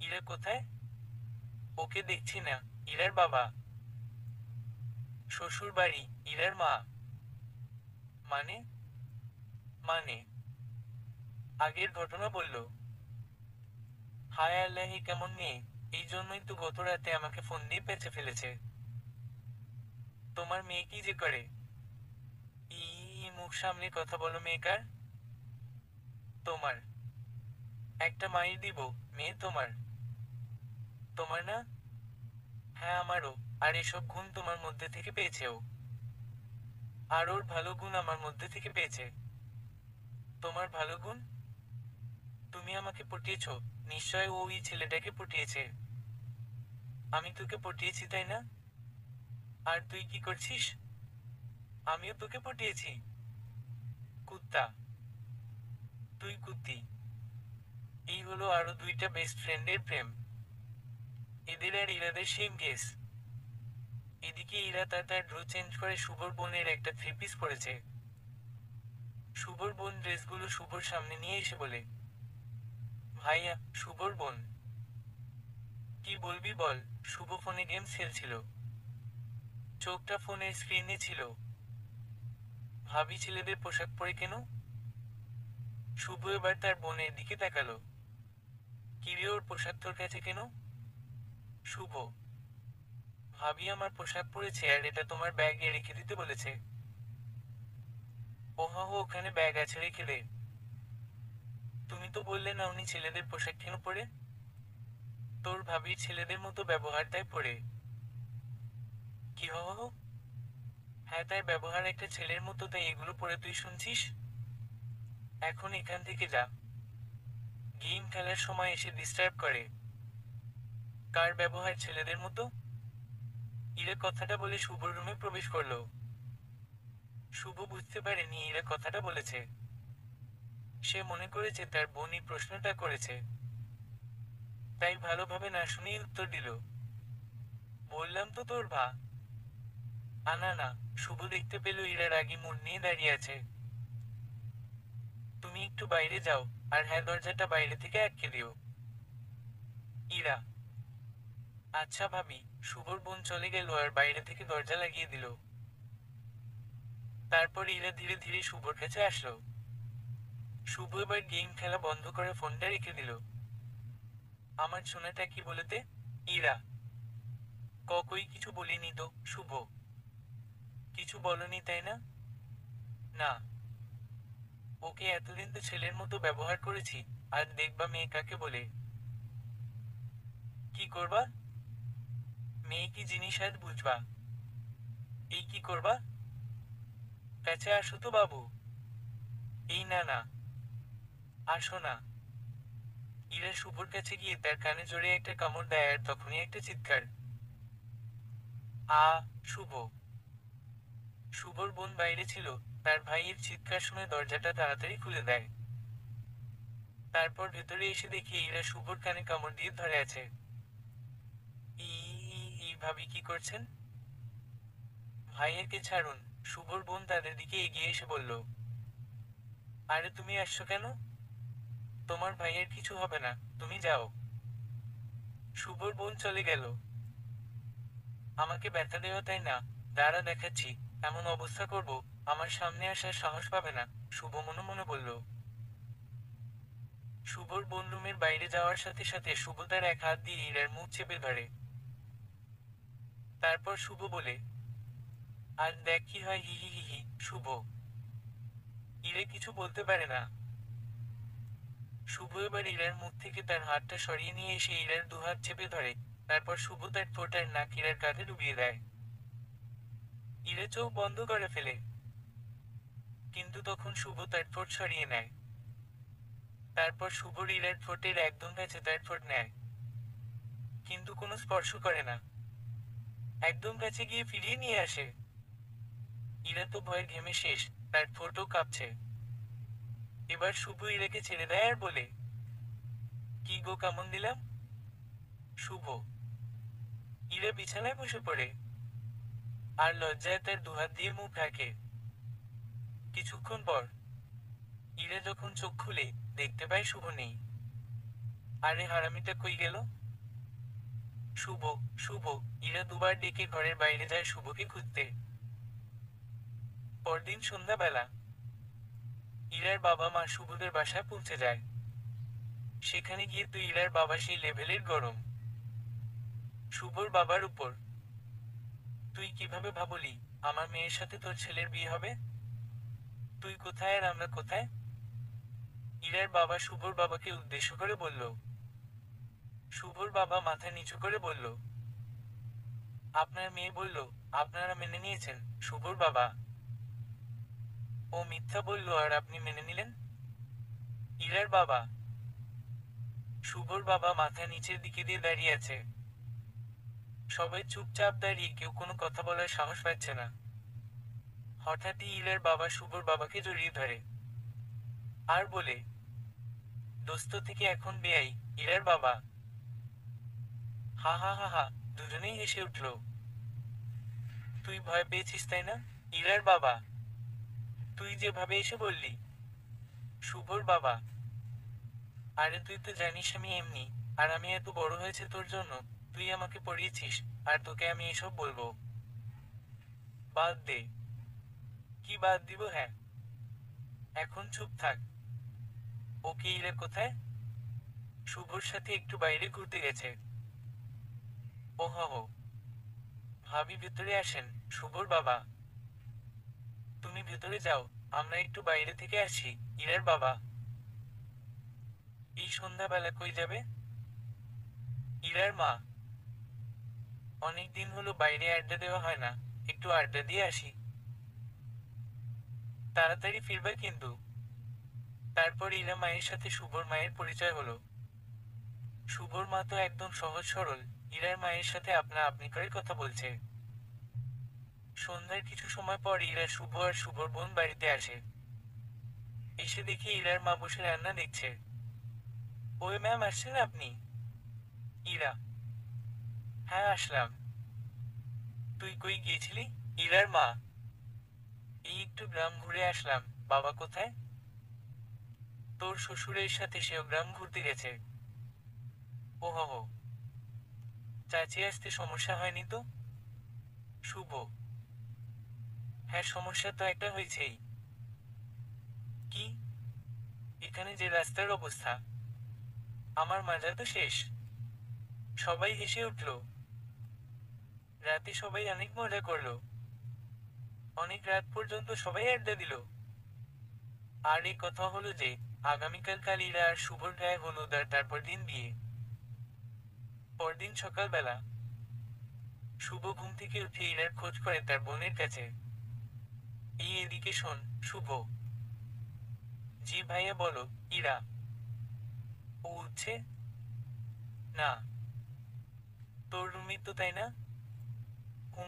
ইরা কোথায়? ওকে দেখছি না। ইরার বাবা। শ্বশুর বাড়ি। ইরার মা। মানে? মানে আগের ঘটনা বলল। হায় আল্লাহ, এ কেমন মেয়ে! এই জন্যই তো গত রাতে আমাকে ফোন দিয়ে পেঁচে ফেলেছে। তোমার মেয়ে কি যে করে? ই, মুখ সামলে কথা বলো মেয়েকার। তোমার একটা মাইর দিব। মেয়ে তোমার। তোমার না? হ্যাঁ আমারও। আর এসব গুণ তোমার মধ্যে থেকে পেয়েছে ও। আর ওর ভালো গুণ আমার মধ্যে থেকে পেয়েছে। তোমার ভালো গুণ? তুমি আমাকে পটিয়েছ। নিশ্চয় ও ওই ছেলেটাকে পটিয়েছে। আমি তোকে পটিয়েছি, তাই না? আর তুই কি করছিস? আমিও তোকে পটিয়েছি। কুত্তা। তুই কুত্তি। এই হলো আরো দুইটা বেস্ট ফ্রেন্ডের প্রেম। এদের আর ইরাদের সেম কেস। এদিকে ইরা তার ড্রু চেঞ্জ করে শুভর বোনের একটা থ্রি পিস পরেছে। শুভর বোন ড্রেসগুলো শুভর সামনে নিয়ে এসে বলে, ভাইয়া, শুভর বোন। কি বলবি বল। শুভ ফোনে গেমস খেলছিল। চোখটা ফোনের স্ক্রিনে ছিল। ভাবি ছেলেদের পোশাক পরে কেন? শুভ এবার তার বোনের দিকে তাকালো। কিরে, ওর পোশাক তোর কাছে কেন? শুভ। ভাবি আমার পোশাক পরেছে আর এটা তোমার ব্যাগে রেখে দিতে বলেছে। ওহা, ওখানে ব্যাগ আছে, রেখে দে। তুমি তো বললে না উনি ছেলেদের পোশাক কেন পরে? তোর ভাবির ছেলেদের মতো ব্যবহার, তাই পরে। কি হ হ হ? হ্যাঁ, তার ব্যবহার একটা ছেলের মতো, তাই এগুলো পরে তুই শুনছিস? এখন এখান থেকে যা। গেম খেলার সময় এসে ডিস্টার্ব করে। কার ব্যবহার ছেলেদের মতো? ইরা কথাটা বলে শুভর রুমে প্রবেশ করলো। শুভ বুঝতে পারেনি ইরা কথাটা বলেছে। সে মনে করেছে তার বোনই প্রশ্নটা করেছে। তাই ভালোভাবে না শুনেই উত্তর দিল, বললাম তো তোর ভা। আনা না। শুভ দেখতে পেল ইরা রাগী মুড নিয়ে দাঁড়িয়ে আছে। তুমি একটু বাইরে যাও। আর হ্যাঁ, দরজাটা বাইরে থেকে আটকে দিও। ইরা। আচ্ছা ভাবি। শুভর বোন চলে গেল আর বাইরে থেকে দরজা লাগিয়ে দিল। তারপর ইরা ধীরে ধীরে শুভর কাছে আসলো। শুভ এবার গেম খেলা বন্ধ করে ফোনটা রেখে দিল। আমার সোনাটা কি বলতে? ইরা। কই কিছু বলিনি তো, শুভ। কিছু বলনি, তাই না? না। ওকে এতদিন তো ছেলের মতো ব্যবহার করেছি। আর দেখবা মেয়ে কাকে বলে। কি করবা? মেয়ে কি জিনিস আজ বুঝবা। এই কি করবা? কাছে আসো তো বাবু। এই না না। আসো না। ইরা শুভর কাছে গিয়ে তার কানে জোরে একটা কামড় দেয় আর তখনই একটা চিৎকার। আ শুভ। শুভর বোন বাইরে ছিল। তার ভাইয়ের চিৎকার শুনে দরজাটা তাড়াতাড়ি খুলে দেয়। তারপর ভেতরে এসে দেখি ইরা শুভর কানে কামড় দিয়ে ধরে আছে। ই ভাবি কি করছেন? ভাইয়াকে ছাড়ুন। শুভর বোন তাদের দিকে এগিয়ে এসে বলল। আরে তুমি আসছো কেন? তোমার ভাইয়ের কিছু হবে না, তুমি যাও। শুভর বোন চলে গেল। আমাকে ব্যথা দেওয়া তাই না, দাঁড়া দেখাচ্ছি। এমন অবস্থা করব, আমার সামনে আসার সাহস পাবে না, শুভ মনে মনে বলল। শুভর বোন রুমের বাইরে যাওয়ার সাথে সাথে শুভ তার এক হাত দিয়ে ইরার মুখ চেপে ধরে। তারপর শুভ বলে, আর দেখ কি হয়, হি হি হি হি। শুভ ইরে কিছু বলতে পারে না। শুভ এবার ইরার মুখ থেকে তার হাতটা সরিয়ে নিয়ে এসে ইরার দুহাত চেপে ধরে। তারপর শুভ তার ঠোঁট আর নাক ইরার কাঁধে ডুবিয়ে দেয়। ইরা চোখ বন্ধ করে ফেলে। কিন্তু তখন শুভ তার ঠোঁট সরিয়ে নেয়। তারপর শুভ ইরার ঠোঁটের একদম কাছে তার ঠোঁট নেয়। কিন্তু কোনো স্পর্শ করে না। একদম কাছে গিয়ে ফিরিয়ে নিয়ে আসে। ইরা তো ভয়ে ঘেমে শেষ, তার ঠোঁটও কাঁপছে। এবার শুভ ইরাকে ছেড়ে দেয় আর বলে, কি গো কেমন দিলাম? শুভ ইরা বিছানায় বসে পড়ে। আর লজ্জায় তার দুহাত দিয়ে মুখ ঢাকে। কিছুক্ষণ পর ইরা যখন চোখ খুলে, দেখতে পায় শুভ নেই। আরে হারামিটা কই গেল? শুভ, শুভ। ইরা দুবার ডেকে ঘরের বাইরে যায় শুভকে খুঁজতে। পরদিন সন্ধ্যাবেলা ইরার বাবা মা শুভদের বাসায় পৌঁছে যায়। সেখানে গিয়ে তো ইরার বাবা সেই লেভেলের গরম। শুভর বাবার উপর। তুই কিভাবে ভাবলি আমার মেয়ের সাথে তোর ছেলের বিয়ে হবে? তুই কোথায় আর আমরা কোথায়? ইরার বাবা শুভর বাবাকে উদ্দেশ্য করে বলল। শুভর বাবা মাথা নিচু করে বলল, আপনার মেয়ে বলল, আপনারা মেনে নিয়েছেন। শুভর বাবা, ও মিথ্যা বলল আর আপনি মেনে নিলেন? ইরার বাবা। শুভর বাবা মাথা নিচের দিকে দিয়ে দাঁড়িয়ে আছে। সবাই চুপচাপ দাঁড়িয়ে, কেউ কোনো কথা বলার সাহস পাচ্ছে না। হঠাৎই ইরার বাবা শুভর বাবাকে জড়িয়ে ধরে। আর বলে, দোস্ত থেকে এখন বেয়াই। ইরার বাবা হা হা হা হা, দুজনেই হেসে উঠল। তুই ভয় পেয়েছিস তাই না? ইরার বাবা, তুই যেভাবে এসে বললি। শুভর বাবা, আরে তুই তো জানিস আমি এমনি, আর আমি এত বড় হয়েছে তোর জন্য, তুই আমাকে পড়িয়েছিস, আর তোকে আমি এসব বলবো? বাদ দে। কি বাদ দিব? হ্যাঁ, এখন চুপ থাক। ওকে ইরা কোথায়? শুভর সাথে একটু বাইরে ঘুরতে গেছে। ওহ হো, ভাবি ভেতরে আসেন। শুভর বাবা, তুমি ভেতরে যাও, আমরা একটু বাইরে থেকে আসি। ইরার বাবা, এই সন্ধ্যাবেলা কই যাবে? ইরার মা, অনেক দিন হলো বাইরে আড্ডা দেওয়া হয় না, একটু আড্ডা দিয়ে আসি। তাড়াতাড়ি ফিরবে কিন্তু। তারপর ইরা মায়ের সাথে শুভর মায়ের পরিচয় হলো। শুভর মা তো একদম সহজ সরল, ইরার মায়ের সাথে আপনা আপনি করে কথা বলছে। সন্ধ্যার কিছু সময় পর ইরা শুভ আর শুভর বোন বাড়িতে আসে। এসে দেখে ইরার মা বসে রান্না দেখছে। ওই ম্যাম, আসছেন আপনি? ইরা, হ্যাঁ আসলাম। তুই কই গিয়েছিলি? ইরার মা, এই একটু গ্রাম ঘুরে আসলাম। বাবা কোথায়? তোর শ্বশুরের সাথে সেও গ্রাম ঘুরতে গেছে। ও হো হো, চাচি আসতে সমস্যা হয়নি তো? শুভ, হ্যাঁ সমস্যা তো একটা হয়েছেই। কি? এখানে যে রাস্তার অবস্থা, আমার মাজা তো শেষ। সবাই হেসে উঠল। রাতে সবাই অনেক মজা করলো। অনেক রাত পর্যন্ত সবাই আড্ডা দিল। আর এই কথা হলো যে আগামীকাল কালিরা আর শুভর গায়ে হলুদ, আর তারপর দিন বিয়ে। পরদিন সকালবেলা শুভ ঘুম থেকে উঠে ইরার খোঁজ করে তার বোনের কাছে। এই এদিকে শোন। শুভ, জি ভাইয়া বলো। ইরা, ও উঠছে না। তোর রুমই তো, তাই না?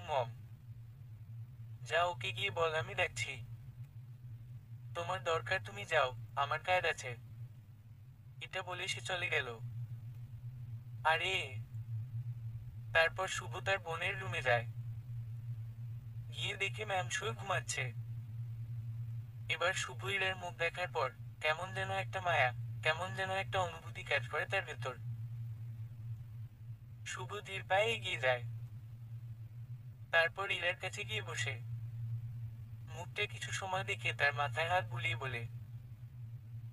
মম, যা ওকে গিয়ে বল আমি দেখছি। তোমার দরকার তুমি যাও, আমার কাজ আছে। এটা বলে সে চলে গেল। আরে, তারপর শুভ তার বোনের রুমে যায়। গিয়ে দেখে ম্যাম শুয়ে ঘুমাচ্ছে। এবার শুভ ইরার মুখ দেখার পর কেমন যেন একটা মায়া, কেমন যেন একটা অনুভূতি কাজ করে তার ভেতর। শুভ ধীর পায়ে এগিয়ে যায়। তারপর ইরার কাছে গিয়ে বসে মুখটা কিছু সময় দেখে তার মাথায় হাত বুলিয়ে বলে,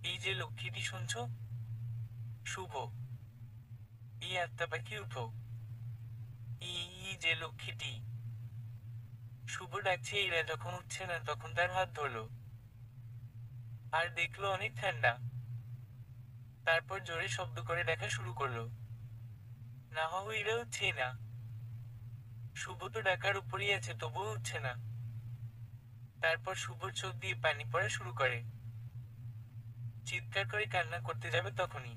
এই যে লক্ষ্মীটি শুনছ, শুভ, এই আত্মা পাখি উঠো। এই যে লক্ষ্মীটি। শুভ ডাকছে, ইরা যখন উঠছে না তখন তার হাত ধরলো আর দেখলো অনেক ঠান্ডা। তারপর জোরে শব্দ করে ডাকা শুরু করলো। না হও, ইরা উঠছেই না। শুভ তো ডাকার উপরেই আছে, তবুও উঠছে না। তারপর শুভর চোখ দিয়ে পানি পড়া শুরু করে। চিৎকার করে কান্না করতে যাবে তখনই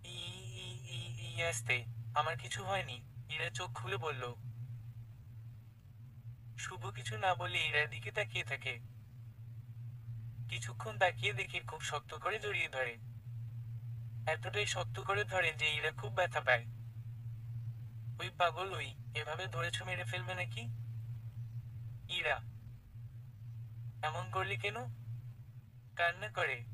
ই ই ই ই আসতে, আমার কিছু হয়নি, ইরা চোখ খুলে বলল। শুভ কিছু না বলে ইরার দিকে তাকিয়ে থাকে। কিছুক্ষণ তাকিয়ে দেখে খুব শক্ত করে জড়িয়ে ধরে। এতটাই শক্ত করে ধরে যে ইরা খুব ব্যথা পায়। ওই পাগল, ওই এভাবে ধরেছ মেরে ফেলবে নাকি? ইরা, এমন করলি কেন? কান্না করে।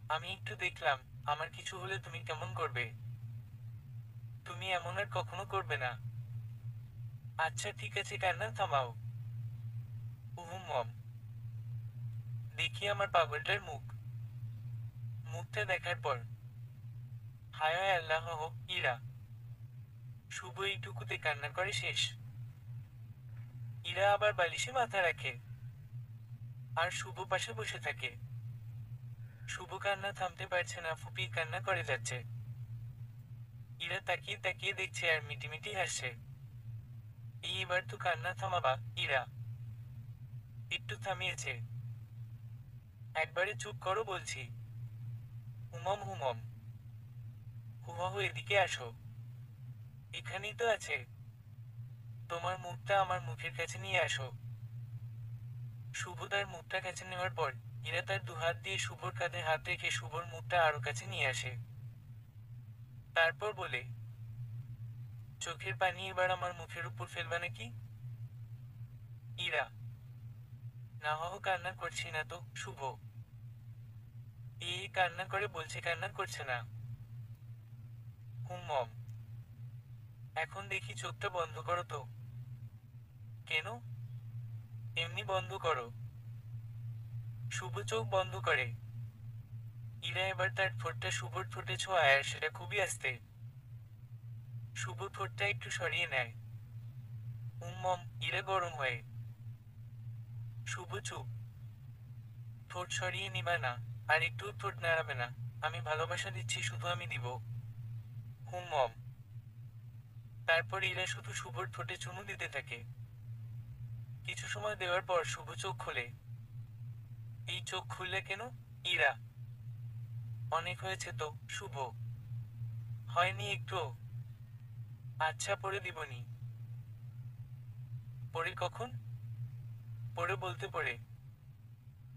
আমি একটু দেখলাম, আমার কিছু হলে তুমি কেমন করবে। তুমি এমন আর কখনো করবে না। আচ্ছা ঠিক আছে, কান্না থামাও। উহুম মম। দেখি আমার পাগলটার মুখ। মুখটা দেখার পর হায় হায় আল্লাহ, ইরা। শুভ এইটুকুতে কান্না করে শেষ। ইরা আবার বালিশে মাথা রাখে আর শুভ পাশে বসে থাকে। শুভ কান্না থামতে পারছে না, ফুপিয়ে কান্না করে যাচ্ছে। ইরা তাকিয়ে তাকিয়ে দেখছে আর মিটিমিটি হাসছে। এবার তো কান্না থামাবা, ইরা। একটু থামিয়েছে। একবারে চুপ করো বলছি। হুমম হুমম। হুহাহু, এদিকে আসো। এখানেই তো আছে। তোমার মুখটা আমার মুখের কাছে নিয়ে আসো। শুভ তার মুখটা কাছে নেওয়ার পর ইরা তার দুহাত দিয়ে শুভর কাঁধে হাত রেখে শুভর মুখটা আরো কাছে নিয়ে আসে। তারপর বলে, চোখের পানি এবার আমার মুখের উপর ফেলবা নাকি? ইরা, না হহ, কান্না করছি না তো, শুভ। এই কান্না করে বলছে কান্না করছে না। হুম। এখন দেখি চোখটা বন্ধ করো তো। কেন? এমনি বন্ধ করো। শুভ চোখ বন্ধ করে। ইরা এবার তার ঠোঁটটা শুভর ঠোঁটে ছোঁয়ায় আর সেটা খুবই আস্তে। শুভ ঠোঁটটা একটু সরিয়ে নেয়। উম্মম। ইরা গরম হয়ে। শুভ চুপ। ঠোঁট সরিয়ে নিবা না, আর একটু ঠোঁট নাড়াবে না। আমি ভালোবাসা দিচ্ছি, শুধু আমি দিব। হুম। তারপর ইরা শুধু শুভর ঠোঁটে চুমু দিতে থাকে। কিছু সময় দেওয়ার পর শুভ চোখ খোলে। এই চোখ খুললে কেন, ইরা? অনেক হয়েছে তো, শুভ। হয়নি একটু? আচ্ছা, পরে দিবনি। পরে কখন? পরে বলতে পরে।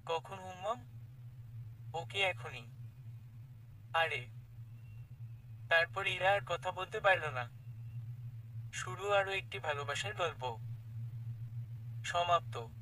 কখন হুম্মম? ওকে, এখনই। আরে। তারপর ইরা আর কথা বলতে পারল না। শুরু আরো একটি ভালোবাসার গল্প। সমাপ্ত।